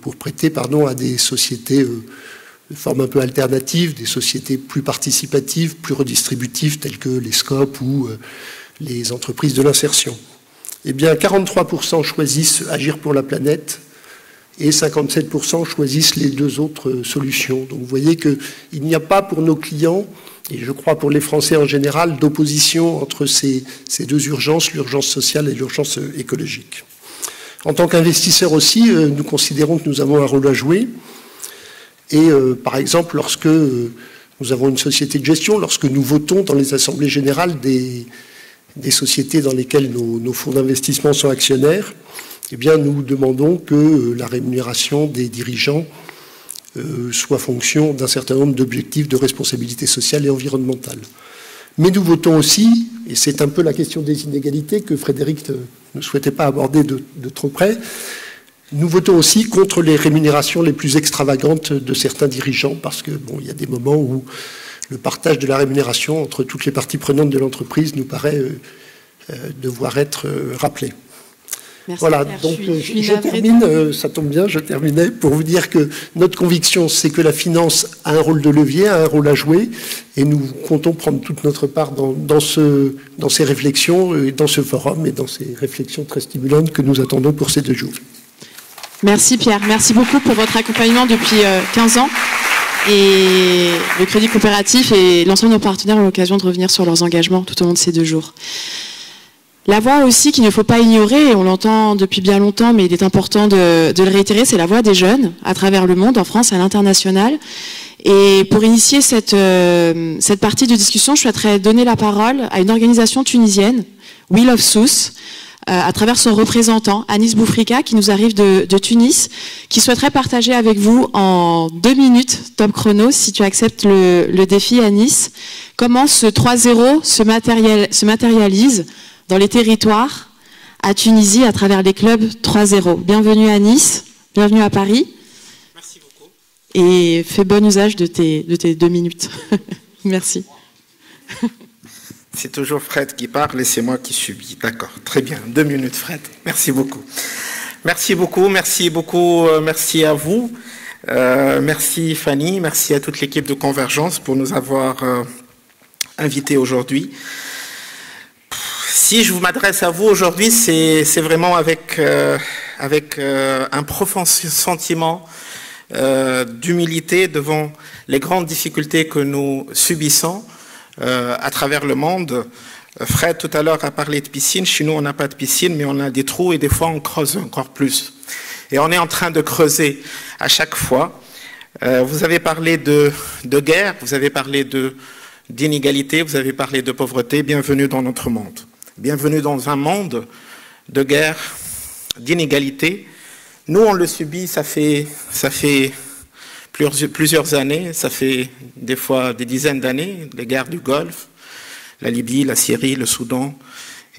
pour prêter à des sociétés de forme un peu alternative, des sociétés plus participatives, plus redistributives, telles que les SCOP ou les entreprises de l'insertion. Eh bien, 43% choisissent agir pour la planète et 57% choisissent les 2 autres solutions. Donc vous voyez qu'il n'y a pas pour nos clients, et je crois pour les Français en général, d'opposition entre ces 2 urgences, l'urgence sociale et l'urgence écologique. En tant qu'investisseurs aussi, nous considérons que nous avons un rôle à jouer. Et par exemple, lorsque nous avons une société de gestion, lorsque nous votons dans les assemblées générales des sociétés dans lesquelles nos fonds d'investissement sont actionnaires, eh bien, nous demandons que la rémunération des dirigeants soit fonction d'un certain nombre d'objectifs de responsabilité sociale et environnementale. Mais nous votons aussi, et c'est un peu la question des inégalités que Frédéric ne souhaitait pas aborder de trop près, nous votons aussi contre les rémunérations les plus extravagantes de certains dirigeants, parce que il y a des moments où le partage de la rémunération entre toutes les parties prenantes de l'entreprise nous paraît devoir être rappelé. Merci, voilà, Pierre. donc je termine, ça tombe bien, je terminais pour vous dire que notre conviction, c'est que la finance a un rôle de levier, a un rôle à jouer, et nous comptons prendre toute notre part dans ces réflexions, et dans ce forum, et dans ces réflexions très stimulantes que nous attendons pour ces 2 jours. Merci Pierre, merci beaucoup pour votre accompagnement depuis 15 ans. Et le Crédit Coopératif et l'ensemble de nos partenaires ont l'occasion de revenir sur leurs engagements tout au long de ces 2 jours. La voix aussi qu'il ne faut pas ignorer, et on l'entend depuis bien longtemps, mais il est important de le réitérer, c'est la voix des jeunes à travers le monde, en France, à l'international. Et pour initier cette partie de discussion, je souhaiterais donner la parole à une organisation tunisienne, Wheel of Sousse, à travers son représentant, Anis Boufrika, qui nous arrive de Tunis, qui souhaiterait partager avec vous en 2 minutes, top chrono, si tu acceptes le défi, Anis, comment ce 3-0 se matérialise dans les territoires à Tunisie à travers les clubs 3-0. Bienvenue à Nice, bienvenue à Paris. Merci beaucoup. Et fais bon usage de tes 2 minutes. Merci. C'est toujours Fred qui parle et c'est moi qui subis. D'accord, très bien. 2 minutes, Fred. Merci beaucoup. Merci beaucoup, merci beaucoup, merci à vous. Merci Fanny, merci à toute l'équipe de Convergence pour nous avoir invités aujourd'hui. Si je m'adresse à vous aujourd'hui, c'est vraiment avec un profond sentiment d'humilité devant les grandes difficultés que nous subissons à travers le monde. Fred, tout à l'heure, a parlé de piscine. Chez nous, on n'a pas de piscine, mais on a des trous et des fois, on creuse encore plus. Et on est en train de creuser à chaque fois. Vous avez parlé de guerre, vous avez parlé d'inégalité, vous avez parlé de pauvreté. Bienvenue dans notre monde. Bienvenue dans un monde de guerre, d'inégalité. Nous, on le subit, ça fait plusieurs années, ça fait des fois des dizaines d'années, les guerres du Golfe, la Libye, la Syrie, le Soudan,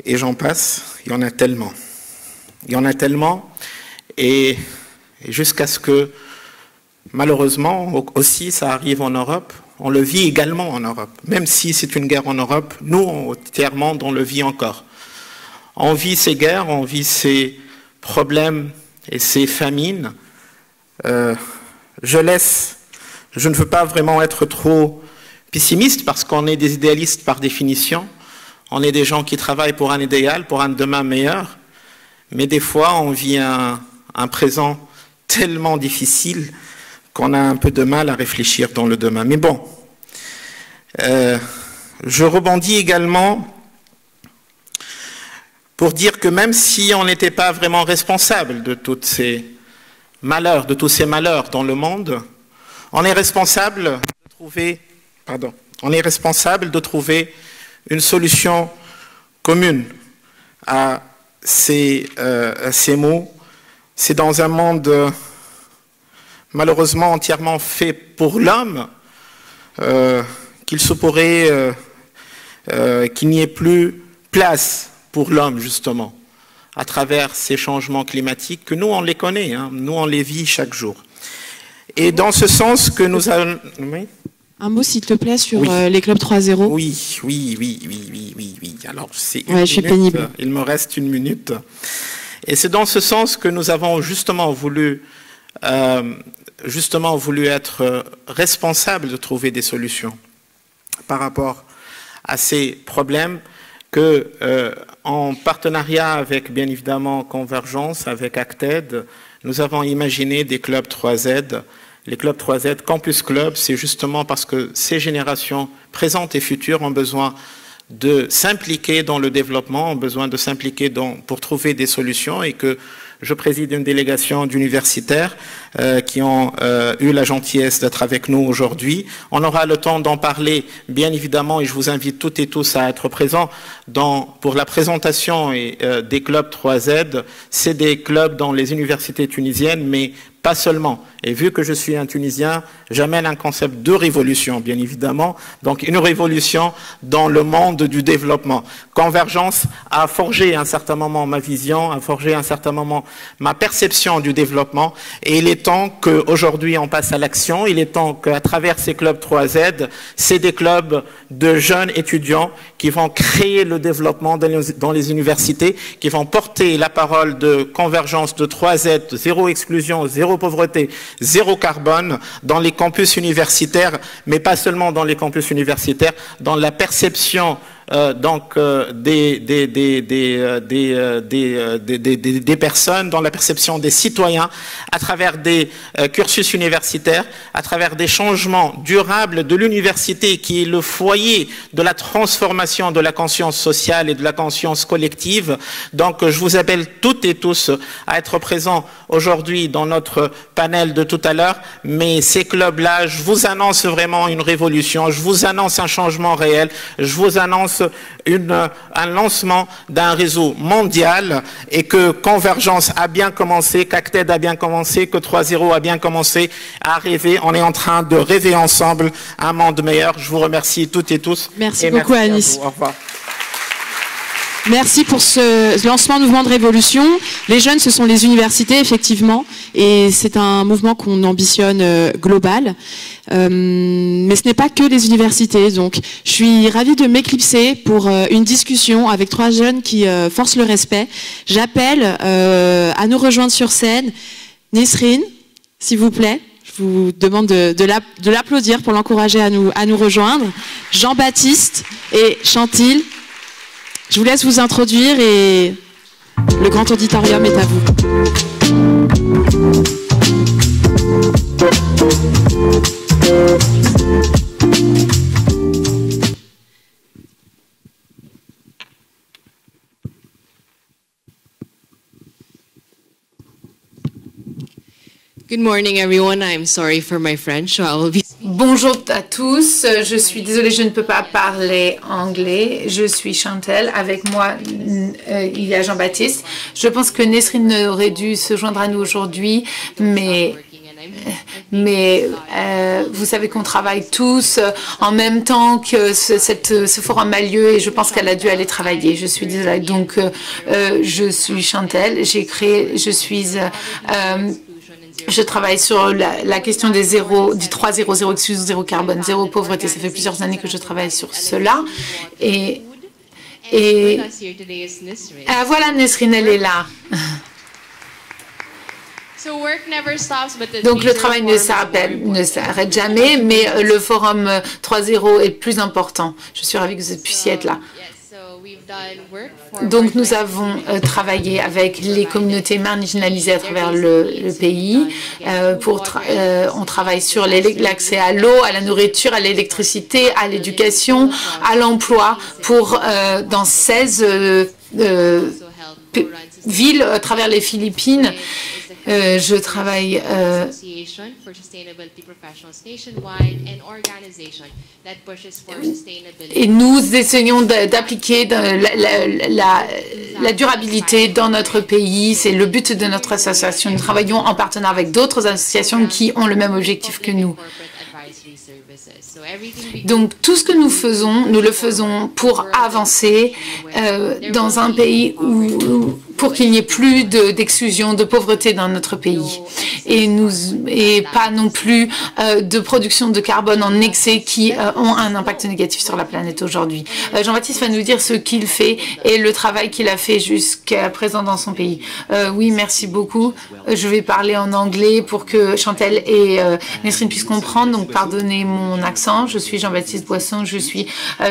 et j'en passe. Il y en a tellement. Il y en a tellement, et jusqu'à ce que, malheureusement, aussi, ça arrive en Europe. On le vit également en Europe. Même si c'est une guerre en Europe, nous, au tiers-monde, on le vit encore. On vit ces guerres, on vit ces problèmes et ces famines. Je ne veux pas vraiment être trop pessimiste parce qu'on est des idéalistes par définition. On est des gens qui travaillent pour un idéal, pour un demain meilleur. Mais des fois, on vit un présent tellement difficile qu'on a un peu de mal à réfléchir dans le demain. Mais bon, je rebondis également pour dire que même si on n'était pas vraiment responsable de tous ces malheurs dans le monde, on est responsable de trouver une solution commune à ces maux. C'est dans un monde malheureusement entièrement fait pour l'homme qu'il se pourrait qu'il n'y ait plus place pour l'homme, justement, à travers ces changements climatiques que nous, on les connaît, hein, nous, on les vit chaque jour. Et dans ce sens que nous avons... Oui. Un mot, s'il te plaît, sur les clubs 3.0. Oui. Alors, c'est je suis pénible. Il me reste 1 minute. Et c'est dans ce sens que nous avons justement voulu être responsables de trouver des solutions par rapport à ces problèmes que, en partenariat avec, bien évidemment, Convergence, avec Acted, nous avons imaginé des clubs 3Z. Les clubs 3Z, Campus Club, c'est justement parce que ces générations présentes et futures ont besoin de s'impliquer dans le développement, ont besoin de s'impliquer pour trouver des solutions, et que je préside une délégation d'universitaires qui ont eu la gentillesse d'être avec nous aujourd'hui. On aura le temps d'en parler, bien évidemment, et je vous invite toutes et tous à être présents pour la présentation des clubs 3Z. C'est des clubs dans les universités tunisiennes, mais pas seulement. Et vu que je suis un Tunisien, j'amène un concept de révolution, bien évidemment. Donc une révolution dans le monde du développement. Convergence a forgé à un certain moment ma vision, a forgé à un certain moment ma perception du développement. Et il est temps qu'aujourd'hui on passe à l'action. Il est temps qu'à travers ces clubs 3Z, c'est des clubs de jeunes étudiants qui vont créer le développement dans les universités, qui vont porter la parole de Convergence, de 3Z, de zéro exclusion, zéro pauvreté, zéro carbone dans les campus universitaires, mais pas seulement dans les campus universitaires, dans la perception des personnes, dans la perception des citoyens, à travers des cursus universitaires, à travers des changements durables de l'université qui est le foyer de la transformation de la conscience sociale et de la conscience collective. Donc je vous appelle toutes et tous à être présents aujourd'hui dans notre panel de tout à l'heure, mais ces clubs-là, je vous annonce vraiment une révolution, je vous annonce un changement réel, je vous annonce un lancement d'un réseau mondial, et que Convergence a bien commencé, qu'Acted a bien commencé, que 3.0 a bien commencé à rêver. On est en train de rêver ensemble un monde meilleur. Je vous remercie toutes et tous. Merci beaucoup, Anis. Au revoir. Merci pour ce lancement de mouvement de révolution. Les jeunes, ce sont les universités, effectivement, et c'est un mouvement qu'on ambitionne global. Mais ce n'est pas que les universités. Donc, je suis ravie de m'éclipser pour une discussion avec 3 jeunes qui forcent le respect. J'appelle à nous rejoindre sur scène Nesrine, s'il vous plaît. Je vous demande de l'applaudir pour l'encourager à nous rejoindre. Jean-Baptiste et Chantil. Je vous laisse vous introduire et le grand auditorium est à vous. Good morning, everyone. I'm sorry for my French, so I will be... Bonjour à tous. Je suis désolée, je ne peux pas parler anglais. Je suis Chantal. Avec moi, il y a Jean-Baptiste. Je pense que Nesrine aurait dû se joindre à nous aujourd'hui, mais mais vous savez qu'on travaille tous en même temps que ce forum a lieu et je pense qu'elle a dû aller travailler. Je suis désolée. Donc, je suis Chantel. Je travaille sur la question des du 3-0-0, exclusion zéro carbone, zéro pauvreté. Ça fait plusieurs années que je travaille sur cela. Et voilà, Nesrine, elle est là. Donc le travail ne s'arrête jamais, mais le forum 3.0 est plus important. Je suis ravie que vous puissiez être là. Donc nous avons travaillé avec les communautés marginalisées à travers le pays. On travaille sur l'accès à l'eau, à la nourriture, à l'électricité, à l'éducation, à l'emploi dans 16 villes à travers les Philippines. Je travaille et nous essayons d'appliquer la durabilité dans notre pays. C'est le but de notre association. Nous travaillons en partenariat avec d'autres associations qui ont le même objectif que nous. Donc tout ce que nous faisons, nous le faisons pour avancer dans un pays pour qu'il n'y ait plus d'exclusion, de pauvreté dans notre pays. Et pas non plus de production de carbone en excès qui ont un impact négatif sur la planète aujourd'hui. Jean-Baptiste va nous dire ce qu'il fait et le travail qu'il a fait jusqu'à présent dans son pays. Oui, merci beaucoup. Je vais parler en anglais pour que Chantel et Nesrine puissent comprendre. Donc pardonnez mon accent. Je suis Jean-Baptiste Boisson. Je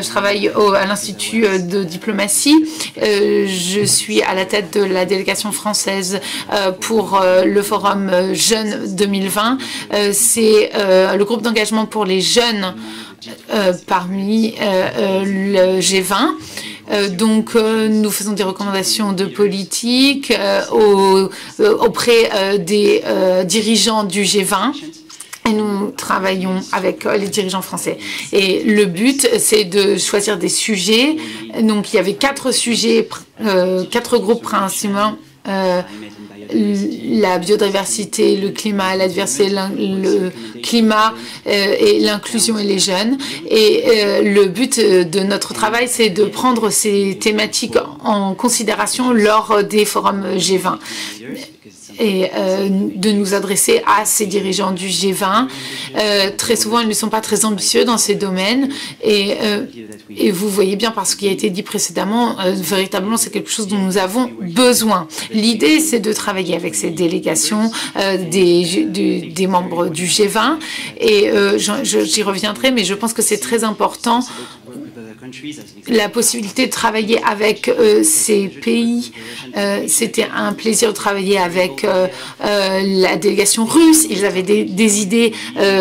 travaille à l'Institut de diplomatie. Je suis à la tête de la délégation française pour le forum Jeunes 2020. C'est le groupe d'engagement pour les jeunes parmi le G20. Donc, nous faisons des recommandations de politique auprès des dirigeants du G20. Et nous travaillons avec les dirigeants français. Et le but, c'est de choisir des sujets. Donc, il y avait 4 sujets, 4 groupes principaux. La biodiversité, le climat, l'adversité, le climat et l'inclusion et les jeunes. Et le but de notre travail, c'est de prendre ces thématiques en considération lors des forums G20. Et de nous adresser à ces dirigeants du G20. Très souvent, ils ne sont pas très ambitieux dans ces domaines. Et vous voyez bien, parce qu'il a été dit précédemment, véritablement, c'est quelque chose dont nous avons besoin. L'idée, c'est de travailler avec ces délégations des membres du G20. Et j'y reviendrai, mais je pense que c'est très important la possibilité de travailler avec ces pays. C'était un plaisir de travailler avec la délégation russe. Ils avaient des idées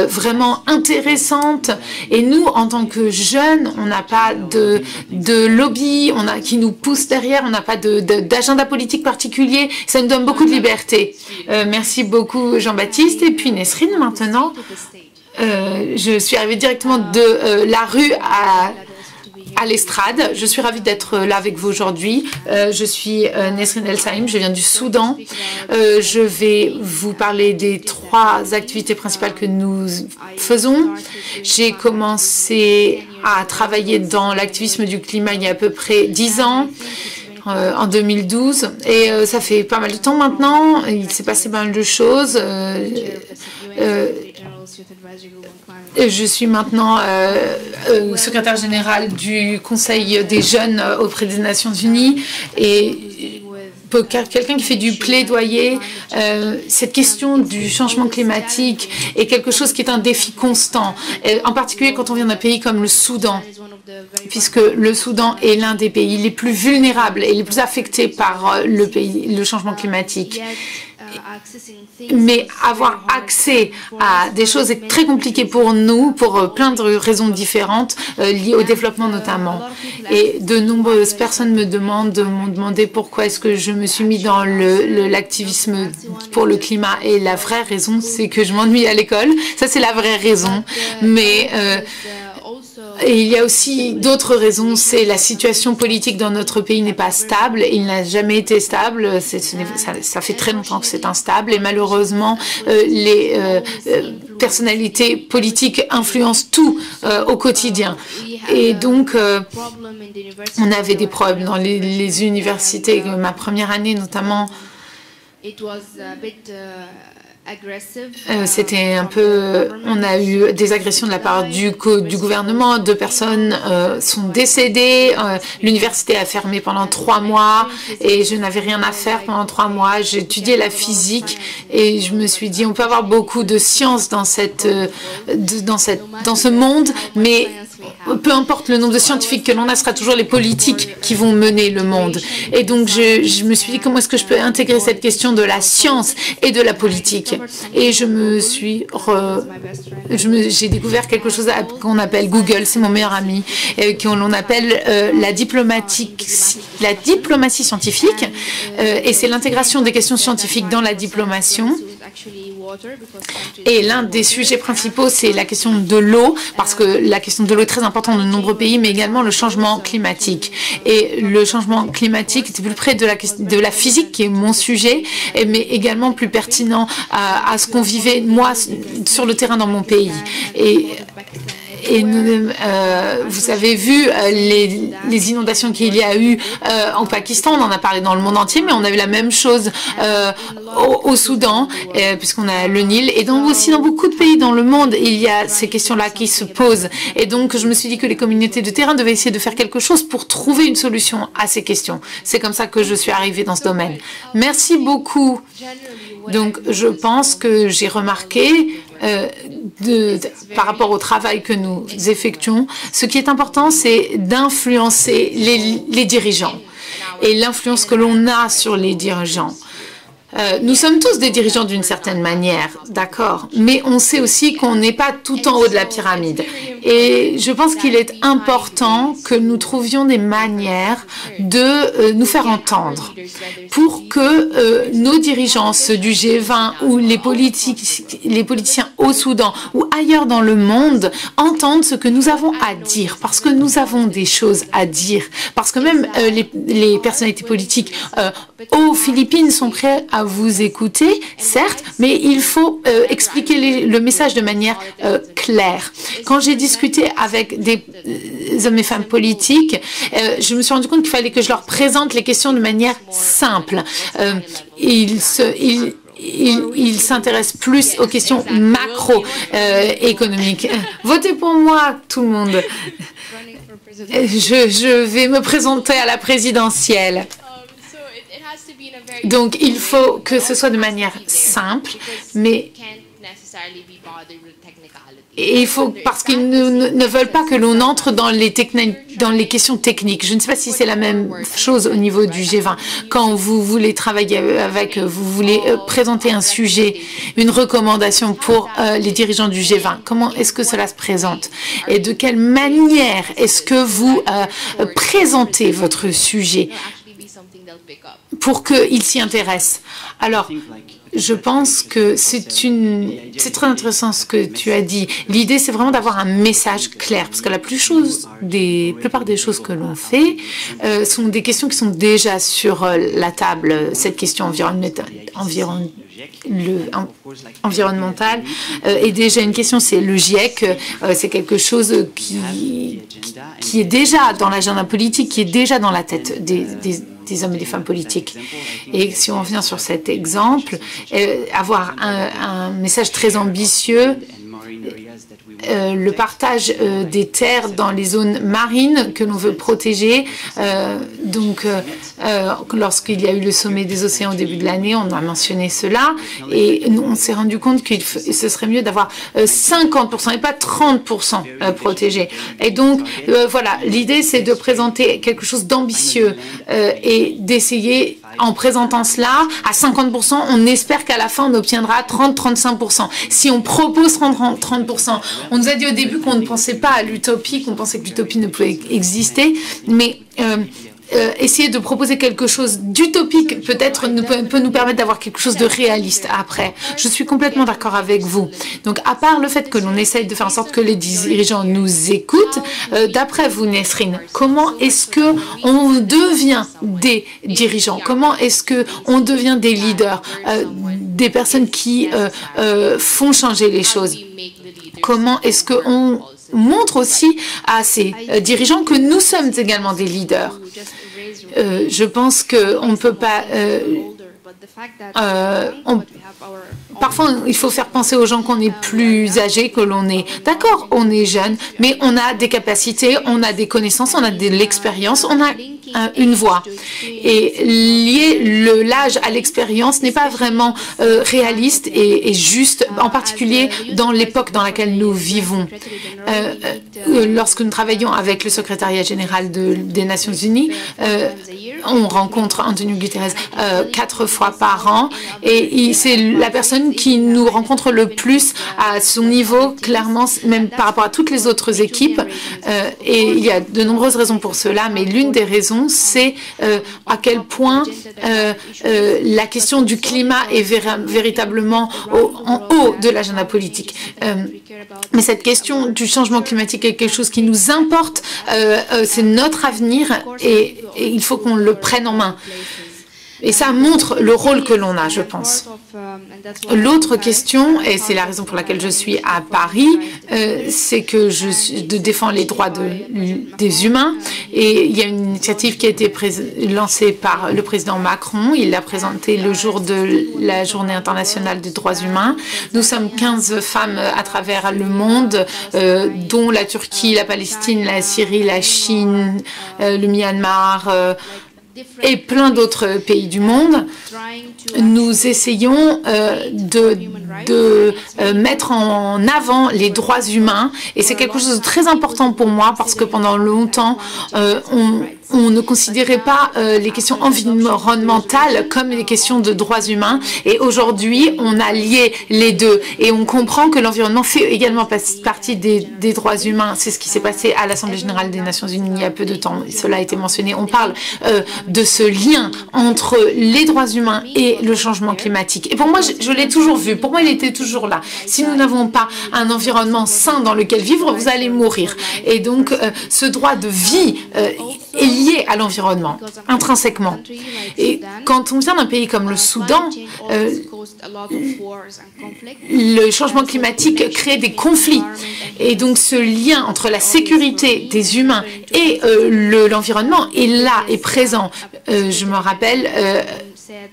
vraiment intéressantes. Et nous, en tant que jeunes, on n'a pas de lobby qui nous pousse derrière. On n'a pas d'agenda politique particulier. Ça nous donne beaucoup de liberté. Merci beaucoup, Jean-Baptiste. Et puis Nesrine, maintenant. Je suis arrivée directement de la rue à l'estrade. Je suis ravie d'être là avec vous aujourd'hui. Je suis Nesrine El Saïm, je viens du Soudan. Je vais vous parler des 3 activités principales que nous faisons. J'ai commencé à travailler dans l'activisme du climat il y a à peu près 10 ans. En 2012 et ça fait pas mal de temps maintenant. Il s'est passé pas mal de choses. Je suis maintenant secrétaire générale du Conseil des jeunes auprès des Nations Unies et quelqu'un qui fait du plaidoyer, cette question du changement climatique est quelque chose qui est un défi constant, en particulier quand on vient d'un pays comme le Soudan, puisque le Soudan est l'un des pays les plus vulnérables et les plus affectés par le changement climatique. Mais avoir accès à des choses est très compliqué pour nous, pour plein de raisons différentes, liées au développement notamment. Et de nombreuses personnes m'ont demandé pourquoi est-ce que je me suis mis dans l'activisme pour le climat. Et la vraie raison, c'est que je m'ennuie à l'école. Ça, c'est la vraie raison. Mais Et il y a aussi d'autres raisons. C'est la situation politique dans notre pays n'est pas stable. Il n'a jamais été stable. Ça fait très longtemps que c'est instable. Et malheureusement, les personnalités politiques influencent tout au quotidien. Et donc, on avait des problèmes dans les universités. Ma première année, notamment, c'était un peu... On a eu des agressions de la part du gouvernement. 2 personnes sont décédées. L'université a fermé pendant 3 mois et je n'avais rien à faire pendant 3 mois. J'ai étudié la physique et je me suis dit, on peut avoir beaucoup de science dans ce monde, mais peu importe le nombre de scientifiques que l'on a, ce sera toujours les politiques qui vont mener le monde. Et donc, je me suis dit, comment est-ce que je peux intégrer cette question de la science et de la politique? Et j'ai découvert quelque chose qu'on appelle Google, c'est mon meilleur ami, qu'on appelle la diplomatie scientifique, et c'est l'intégration des questions scientifiques dans la diplomatie. Et l'un des sujets principaux, c'est la question de l'eau, parce que la question de l'eau est très importante dans de nombreux pays, mais également le changement climatique. Et le changement climatique était plus près de la physique, qui est mon sujet, mais également plus pertinent à ce qu'on vivait, moi, sur le terrain dans mon pays. Et vous avez vu les inondations qu'il y a eu en Pakistan, on en a parlé dans le monde entier, mais on a eu la même chose au Soudan, puisqu'on a le Nil, et aussi dans beaucoup de pays dans le monde, il y a ces questions-là qui se posent. Et donc, je me suis dit que les communautés de terrain devaient essayer de faire quelque chose pour trouver une solution à ces questions. C'est comme ça que je suis arrivée dans ce domaine. Merci beaucoup. Donc, je pense que j'ai remarqué par rapport au travail que nous effectuons, ce qui est important, c'est d'influencer les dirigeants et l'influence que l'on a sur les dirigeants. Nous sommes tous des dirigeants d'une certaine manière, d'accord, mais on sait aussi qu'on n'est pas tout en haut de la pyramide. Et je pense qu'il est important que nous trouvions des manières de nous faire entendre pour que nos dirigeants, ceux du G20 ou les politiciens au Soudan ou ailleurs dans le monde, entendent ce que nous avons à dire, parce que nous avons des choses à dire, parce que même les personnalités politiques aux Philippines sont prêts à vous écouter, certes, mais il faut expliquer le message de manière claire. Quand j'ai discuté avec des hommes et femmes politiques, je me suis rendu compte qu'il fallait que je leur présente les questions de manière simple. Ils s'intéressent plus aux questions macroéconomiques. Votez pour moi, tout le monde. Je vais me présenter à la présidentielle. Donc, il faut que ce soit de manière simple, mais il faut, parce qu'ils ne veulent pas que l'on entre dans les questions techniques. Je ne sais pas si c'est la même chose au niveau du G20. Quand vous voulez travailler vous voulez présenter un sujet, une recommandation pour les dirigeants du G20, comment est-ce que cela se présente? Et de quelle manière est-ce que vous présentez votre sujet pour qu'ils s'y intéressent? Alors, je pense que c'est très intéressant ce que tu as dit. L'idée, c'est vraiment d'avoir un message clair, parce que la plupart des choses que l'on fait sont des questions qui sont déjà sur la table. Cette question environnementale est déjà une question. C'est le GIEC, c'est quelque chose qui est déjà dans l'agenda politique, qui est déjà dans la tête des hommes et des femmes politiques. Et si on revient sur cet exemple, avoir un message très ambitieux, le partage des terres dans les zones marines que l'on veut protéger. Lorsqu'il y a eu le sommet des océans au début de l'année, on a mentionné cela et on s'est rendu compte que ce serait mieux d'avoir 50% et pas 30% protégés. Et donc, voilà, l'idée c'est de présenter quelque chose d'ambitieux et d'essayer, en présentant cela, à 50%, on espère qu'à la fin on obtiendra 30-35%. Si on propose 30%, on nous a dit au début qu'on ne pensait pas à l'utopie, qu'on pensait que l'utopie ne pouvait exister, mais essayer de proposer quelque chose d'utopique peut-être peut nous permettre d'avoir quelque chose de réaliste après. Je suis complètement d'accord avec vous. Donc, à part le fait que l'on essaye de faire en sorte que les dirigeants nous écoutent, d'après vous, Nesrine, comment est-ce que on devient des dirigeants? Comment est-ce que on devient des leaders, des personnes qui font changer les choses? Comment est-ce qu'on montre aussi à ces dirigeants que nous sommes également des leaders? Je pense qu'on ne peut pas... Parfois, il faut faire penser aux gens qu'on est plus âgés que l'on est. D'accord, on est jeune, mais on a des capacités, on a des connaissances, on a de l'expérience, on a une voix. Et lier l'âge à l'expérience n'est pas vraiment réaliste et juste, en particulier dans l'époque dans laquelle nous vivons. Lorsque nous travaillons avec le secrétariat général des Nations Unies, on rencontre Antonio Guterres 4 fois par an et c'est la personne qui nous rencontre le plus à son niveau, clairement, même par rapport à toutes les autres équipes. Et il y a de nombreuses raisons pour cela, mais l'une des raisons, c'est à quel point la question du climat est véritablement en haut de l'agenda politique. Mais cette question du changement climatique est quelque chose qui nous importe, c'est notre avenir et il faut qu'on le prenne en main. Et ça montre le rôle que l'on a, je pense. L'autre question, et c'est la raison pour laquelle je suis à Paris, c'est que je défends les droits des humains. Et il y a une initiative qui a été lancée par le président Macron. Il l'a présentée le jour de la Journée internationale des droits humains. Nous sommes 15 femmes à travers le monde, dont la Turquie, la Palestine, la Syrie, la Chine, le Myanmar, et plein d'autres pays du monde. Nous essayons de mettre en avant les droits humains et c'est quelque chose de très important pour moi parce que pendant longtemps, on ne considérait pas les questions environnementales comme les questions de droits humains et aujourd'hui, on a lié les deux et on comprend que l'environnement fait également partie des droits humains. C'est ce qui s'est passé à l'Assemblée générale des Nations Unies il y a peu de temps. Cela a été mentionné. On parle de ce lien entre les droits humains et le changement climatique. Et pour moi, je l'ai toujours vu. Pour moi, il était toujours là. Si nous n'avons pas un environnement sain dans lequel vivre, vous allez mourir. Et donc, ce droit de vie est lié à l'environnement, intrinsèquement. Et quand on vient d'un pays comme le Soudan, le changement climatique crée des conflits. Et donc, ce lien entre la sécurité des humains et l'environnement est là, est présent. Je me rappelle,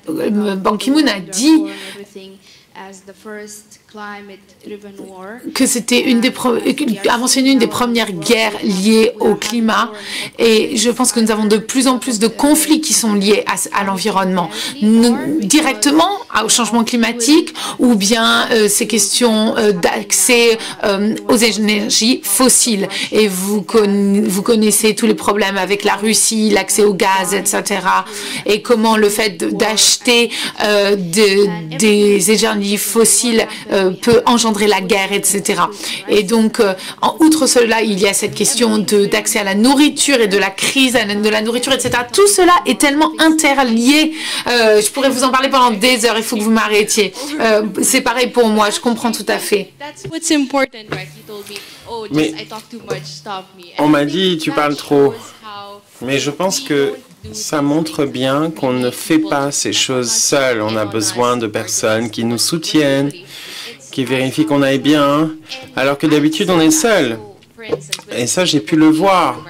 Ban Ki-moon a dit que c'était a mentionné une des premières guerres liées au climat et je pense que nous avons de plus en plus de conflits qui sont liés à l'environnement, directement au changement climatique ou bien ces questions d'accès aux énergies fossiles. Et vous connaissez tous les problèmes avec la Russie, l'accès au gaz, etc. Et comment le fait d'acheter des énergies fossiles peut engendrer la guerre, etc. Et donc, outre cela, il y a cette question d'accès à la nourriture et de la crise de la nourriture, etc. Tout cela est tellement interlié. Je pourrais vous en parler pendant des heures, il faut que vous m'arrêtiez. C'est pareil pour moi, je comprends tout à fait. Mais on m'a dit, tu parles trop. Mais je pense que ça montre bien qu'on ne fait pas ces choses seuls. On a besoin de personnes qui nous soutiennent, qui vérifient qu'on aille bien, alors que d'habitude on est seul. Et ça, j'ai pu le voir.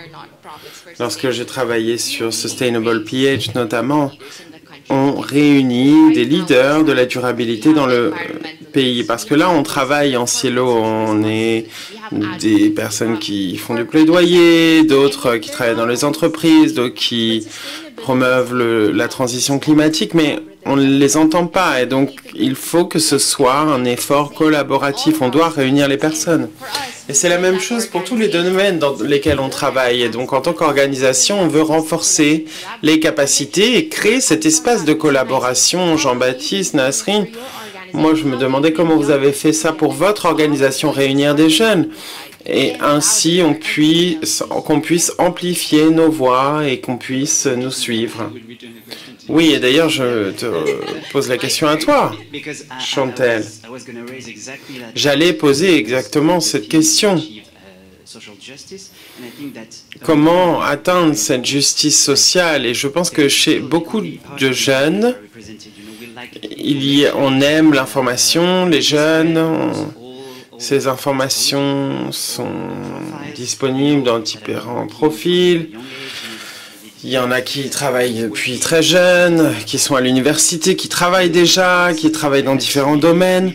Lorsque j'ai travaillé sur Sustainable PH notamment, on réunit des leaders de la durabilité dans le pays. Parce que là, on travaille en silo, on est des personnes qui font du plaidoyer, d'autres qui travaillent dans les entreprises, d'autres qui promeuvent la transition climatique, mais on ne les entend pas. Et donc, il faut que ce soit un effort collaboratif. On doit réunir les personnes. Et c'est la même chose pour tous les domaines dans lesquels on travaille. Et donc, en tant qu'organisation, on veut renforcer les capacités et créer cet espace de collaboration. Jean-Baptiste, Nasrine, moi, je me demandais comment vous avez fait ça pour votre organisation, réunir des jeunes. et ainsi qu'on puisse amplifier nos voix et qu'on puisse nous suivre. Oui, et d'ailleurs, je te pose la question à toi, Chantal. J'allais poser exactement cette question. Comment atteindre cette justice sociale? Et je pense que chez beaucoup de jeunes, on aime l'information, les jeunes, ces informations sont disponibles dans différents profils. Il y en a qui travaillent depuis très jeunes, qui sont à l'université, qui travaillent déjà, qui travaillent dans différents domaines.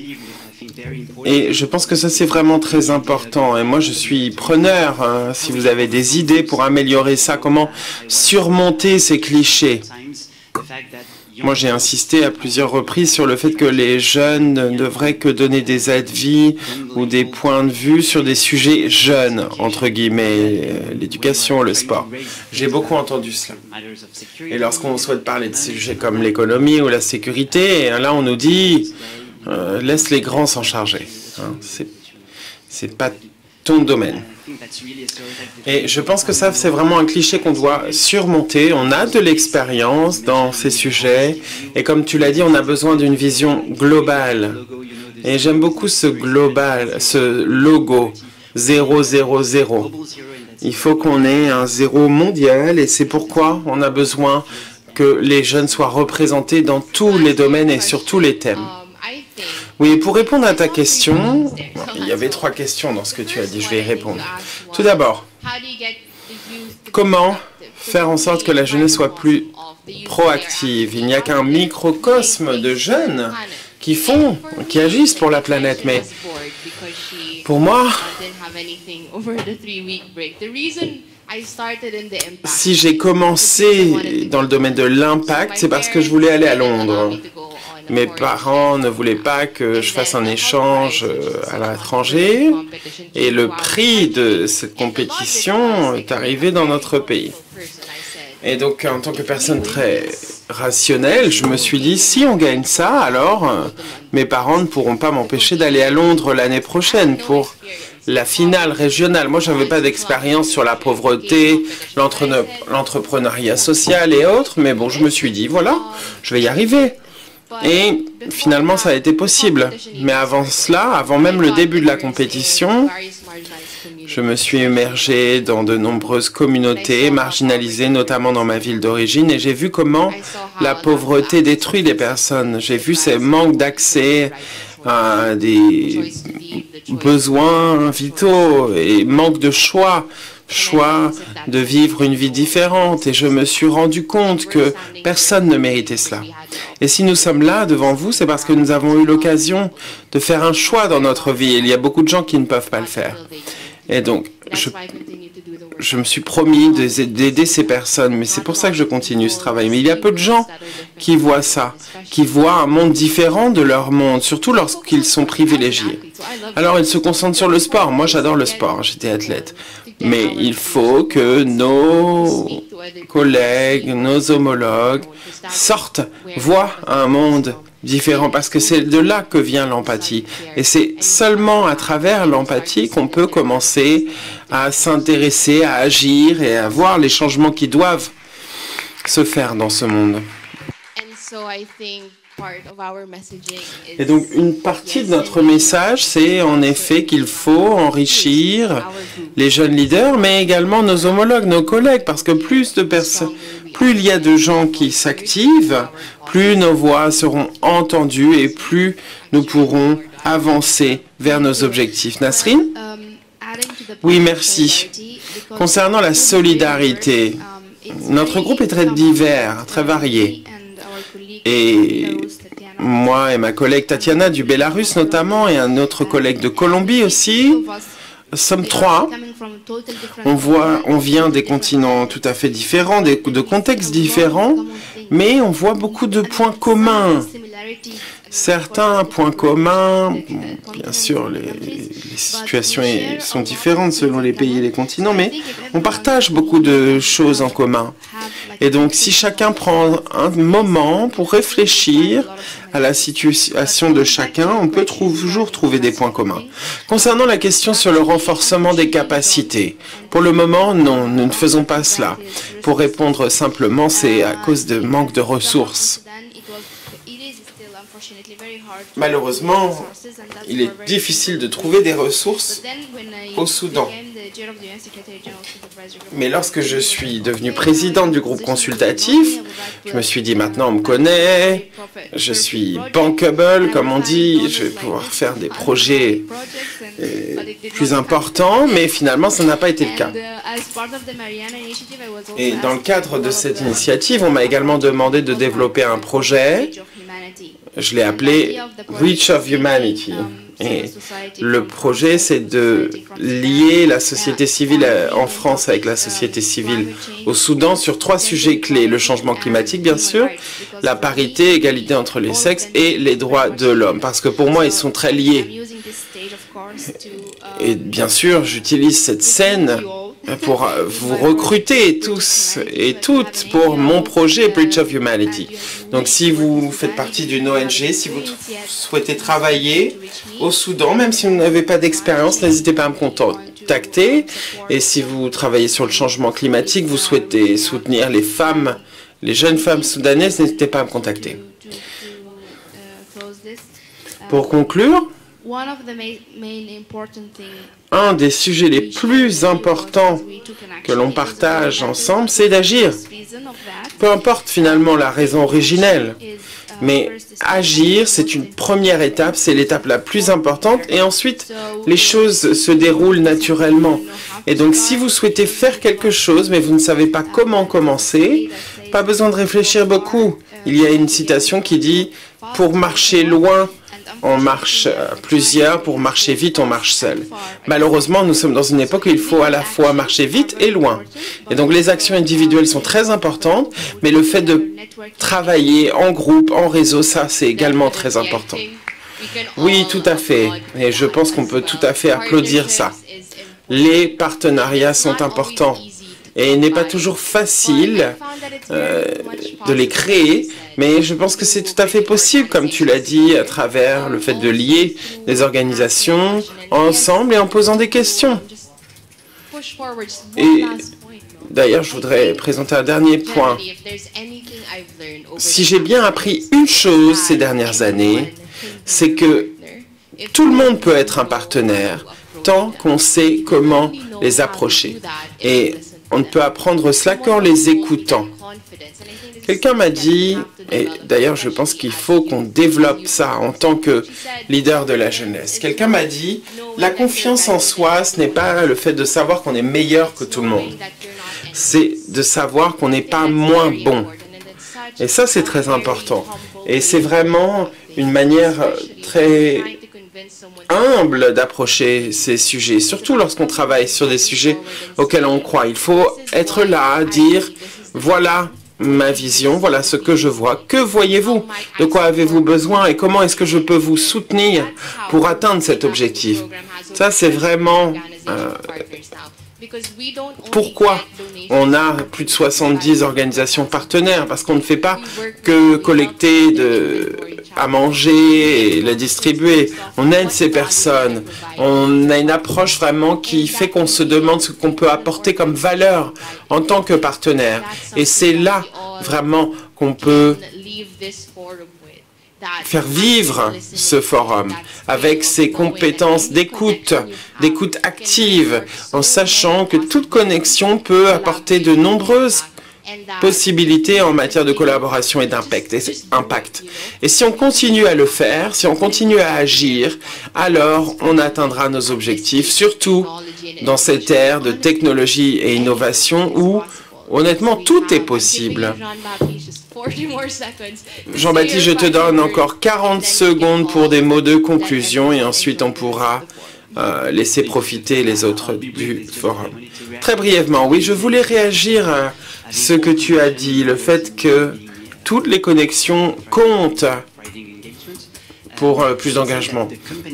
Et je pense que ça, c'est vraiment très important. Et moi, je suis preneur, hein, si vous avez des idées pour améliorer ça, comment surmonter ces clichés. Moi, j'ai insisté à plusieurs reprises sur le fait que les jeunes ne devraient que donner des aides-vie ou des points de vue sur des sujets jeunes, entre guillemets, l'éducation, le sport. J'ai beaucoup entendu cela. Et lorsqu'on souhaite parler de sujets comme l'économie ou la sécurité, là, on nous dit laisse les grands s'en charger. Hein, c'est pas ton domaine. Et je pense que ça, c'est vraiment un cliché qu'on doit surmonter. On a de l'expérience dans ces sujets. Et comme tu l'as dit, on a besoin d'une vision globale. Et j'aime beaucoup ce logo 000. Il faut qu'on ait un zéro mondial. Et c'est pourquoi on a besoin que les jeunes soient représentés dans tous les domaines et sur tous les thèmes. Oui, pour répondre à ta question, il y avait 3 questions dans ce que tu as dit, je vais y répondre. Tout d'abord, comment faire en sorte que la jeunesse soit plus proactive? Il n'y a qu'un microcosme de jeunes qui agissent pour la planète, mais pour moi, si j'ai commencé dans le domaine de l'impact, c'est parce que je voulais aller à Londres. Mes parents ne voulaient pas que je fasse un échange à l'étranger et le prix de cette compétition est arrivé dans notre pays. Et donc, en tant que personne très rationnelle, je me suis dit, si on gagne ça, alors mes parents ne pourront pas m'empêcher d'aller à Londres l'année prochaine pour la finale régionale. Moi, je n'avais pas d'expérience sur la pauvreté, l'entrepreneuriat social et autres, mais bon, je me suis dit, voilà, je vais y arriver. Et finalement, ça a été possible. Mais avant cela, avant même le début de la compétition, je me suis immergé dans de nombreuses communautés marginalisées, notamment dans ma ville d'origine, et j'ai vu comment la pauvreté détruit les personnes. J'ai vu ces manques d'accès à des besoins vitaux et manque de choix de vivre une vie différente. Et je me suis rendu compte que personne ne méritait cela. Et si nous sommes là devant vous, c'est parce que nous avons eu l'occasion de faire un choix dans notre vie. Il y a beaucoup de gens qui ne peuvent pas le faire. Et donc, je me suis promis d'aider ces personnes, mais c'est pour ça que je continue ce travail. Mais il y a peu de gens qui voient ça, qui voient un monde différent de leur monde, surtout lorsqu'ils sont privilégiés. Alors, ils se concentrent sur le sport. Moi, j'adore le sport, j'étais athlète. Mais il faut que nos collègues, nos homologues sortent, voient un monde différent, parce que c'est de là que vient l'empathie. Et c'est seulement à travers l'empathie qu'on peut commencer à s'intéresser, à agir et à voir les changements qui doivent se faire dans ce monde. Et donc, une partie de notre message, c'est en effet qu'il faut enrichir les jeunes leaders, mais également nos homologues, nos collègues, parce que plus il y a de gens qui s'activent, plus nos voix seront entendues et plus nous pourrons avancer vers nos objectifs. Nasrine? Oui, merci. Concernant la solidarité, notre groupe est très divers, très varié. Et moi et ma collègue Tatiana du Bélarus notamment, et un autre collègue de Colombie aussi, sommes 3. On vient des continents tout à fait différents, de contextes différents, mais on voit beaucoup de points communs. Certains points communs, bien sûr, les situations sont différentes selon les pays et les continents, mais on partage beaucoup de choses en commun. Et donc, si chacun prend un moment pour réfléchir à la situation de chacun, on peut toujours trouver des points communs. Concernant la question sur le renforcement des capacités, pour le moment, non, nous ne faisons pas cela. Pour répondre simplement, c'est à cause de manque de ressources. Malheureusement, il est difficile de trouver des ressources au Soudan. Mais lorsque je suis devenue présidente du groupe consultatif, je me suis dit maintenant on me connaît, je suis bankable comme on dit, je vais pouvoir faire des projets plus importants, mais finalement ça n'a pas été le cas. Et dans le cadre de cette initiative, on m'a également demandé de développer un projet. Je l'ai appelé Reach of Humanity. Et le projet, c'est de lier la société civile en France avec la société civile au Soudan sur 3 sujets clés. Le changement climatique, bien sûr, la parité, égalité entre les sexes et les droits de l'homme. Parce que pour moi, ils sont très liés. Et bien sûr, j'utilise cette scène pour vous recruter tous et toutes pour mon projet Bridge of Humanity. Donc si vous faites partie d'une ONG, si vous souhaitez travailler au Soudan, même si vous n'avez pas d'expérience, n'hésitez pas à me contacter. Et si vous travaillez sur le changement climatique, vous souhaitez soutenir les femmes, les jeunes femmes soudanaises, n'hésitez pas à me contacter. Pour conclure, un des sujets les plus importants que l'on partage ensemble, c'est d'agir. Peu importe finalement la raison originelle, mais agir, c'est une première étape, c'est l'étape la plus importante, et ensuite, les choses se déroulent naturellement. Et donc, si vous souhaitez faire quelque chose, mais vous ne savez pas comment commencer, pas besoin de réfléchir beaucoup. Il y a une citation qui dit « Pour marcher loin, on marche plusieurs, pour marcher vite, on marche seul. » Malheureusement, nous sommes dans une époque où il faut à la fois marcher vite et loin. Et donc, les actions individuelles sont très importantes, mais le fait de travailler en groupe, en réseau, ça, c'est également très important. Oui, tout à fait. Et je pense qu'on peut tout à fait applaudir ça. Les partenariats sont importants. Et il n'est pas toujours facile de les créer, mais je pense que c'est tout à fait possible, comme tu l'as dit, à travers le fait de lier des organisations ensemble et en posant des questions. Et d'ailleurs, je voudrais présenter un dernier point. Si j'ai bien appris une chose ces dernières années, c'est que tout le monde peut être un partenaire tant qu'on sait comment les approcher. Et on ne peut apprendre cela qu'en les écoutant. Quelqu'un m'a dit, et d'ailleurs je pense qu'il faut qu'on développe ça en tant que leader de la jeunesse. Quelqu'un m'a dit, la confiance en soi, ce n'est pas le fait de savoir qu'on est meilleur que tout le monde. C'est de savoir qu'on n'est pas moins bon. Et ça, c'est très important. Et c'est vraiment une manière très humble d'approcher ces sujets, surtout lorsqu'on travaille sur des sujets auxquels on croit. Il faut être là, dire, voilà ma vision, voilà ce que je vois. Que voyez-vous? De quoi avez-vous besoin? Et comment est-ce que je peux vous soutenir pour atteindre cet objectif? Ça, c'est vraiment pourquoi on a plus de 70 organisations partenaires, parce qu'on ne fait pas que collecter à manger et la distribuer. On aide ces personnes. On a une approche vraiment qui fait qu'on se demande ce qu'on peut apporter comme valeur en tant que partenaire. Et c'est là vraiment qu'on peut faire vivre ce forum avec ses compétences d'écoute active, en sachant que toute connexion peut apporter de nombreuses possibilités en matière de collaboration et d'impact. Et si on continue à le faire, si on continue à agir, alors on atteindra nos objectifs, surtout dans cette ère de technologie et innovation où, honnêtement, tout est possible. Jean-Baptiste, je te donne encore 40 secondes pour des mots de conclusion et ensuite on pourra laisser profiter les autres du forum. Très brièvement, oui, je voulais réagir à ce que tu as dit, le fait que toutes les connexions comptent pour plus d'engagement.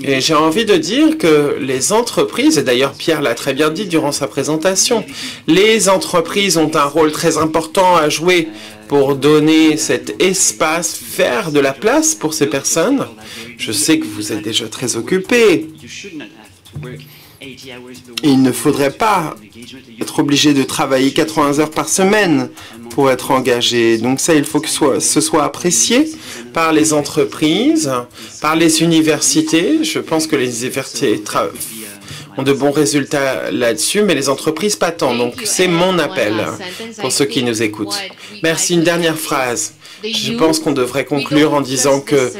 Et j'ai envie de dire que les entreprises, et d'ailleurs Pierre l'a très bien dit durant sa présentation, les entreprises ont un rôle très important à jouer pour donner cet espace, faire de la place pour ces personnes. Je sais que vous êtes déjà très occupés. Il ne faudrait pas être obligé de travailler 80 heures par semaine pour être engagé. Donc ça, il faut que ce soit apprécié par les entreprises, par les universités. Je pense que les universités ont de bons résultats là-dessus, mais les entreprises pas tant. Donc c'est mon appel pour ceux qui nous écoutent. Merci. Une dernière phrase. Je pense qu'on devrait conclure en disant que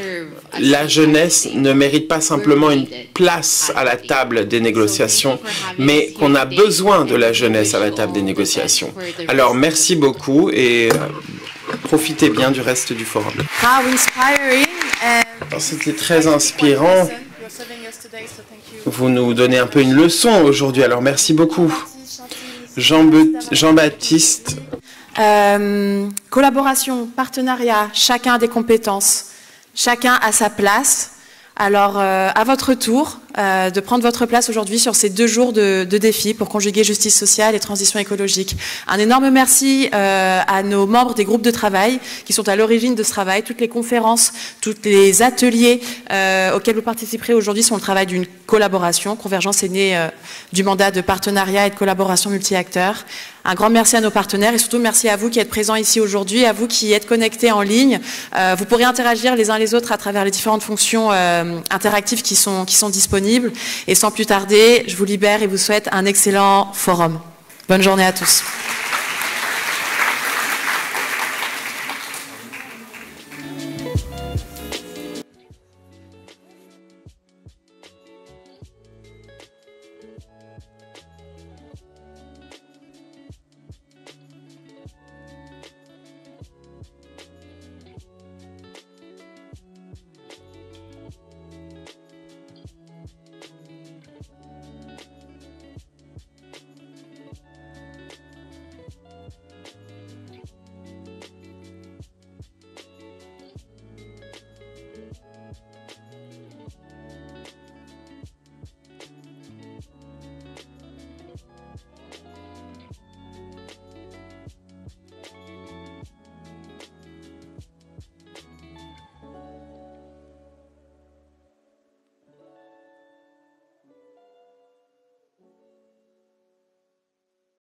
la jeunesse ne mérite pas simplement une place à la table des négociations, mais qu'on a besoin de la jeunesse à la table des négociations. Alors, merci beaucoup et profitez bien du reste du forum. C'était très inspirant. Vous nous donnez un peu une leçon aujourd'hui, alors merci beaucoup. Jean-Baptiste. Collaboration, partenariat, chacun a des compétences, chacun a sa place. Alors, à votre tour de prendre votre place aujourd'hui sur ces 2 jours de défis pour conjuguer justice sociale et transition écologique. Un énorme merci à nos membres des groupes de travail qui sont à l'origine de ce travail. Toutes les conférences, tous les ateliers auxquels vous participerez aujourd'hui sont le travail d'une collaboration. Convergence est née du mandat de partenariat et de collaboration multi-acteurs. Un grand merci à nos partenaires et surtout merci à vous qui êtes présents ici aujourd'hui, à vous qui êtes connectés en ligne. Vous pourrez interagir les uns les autres à travers les différentes fonctions interactives qui sont disponibles. Et sans plus tarder, je vous libère et vous souhaite un excellent forum. Bonne journée à tous.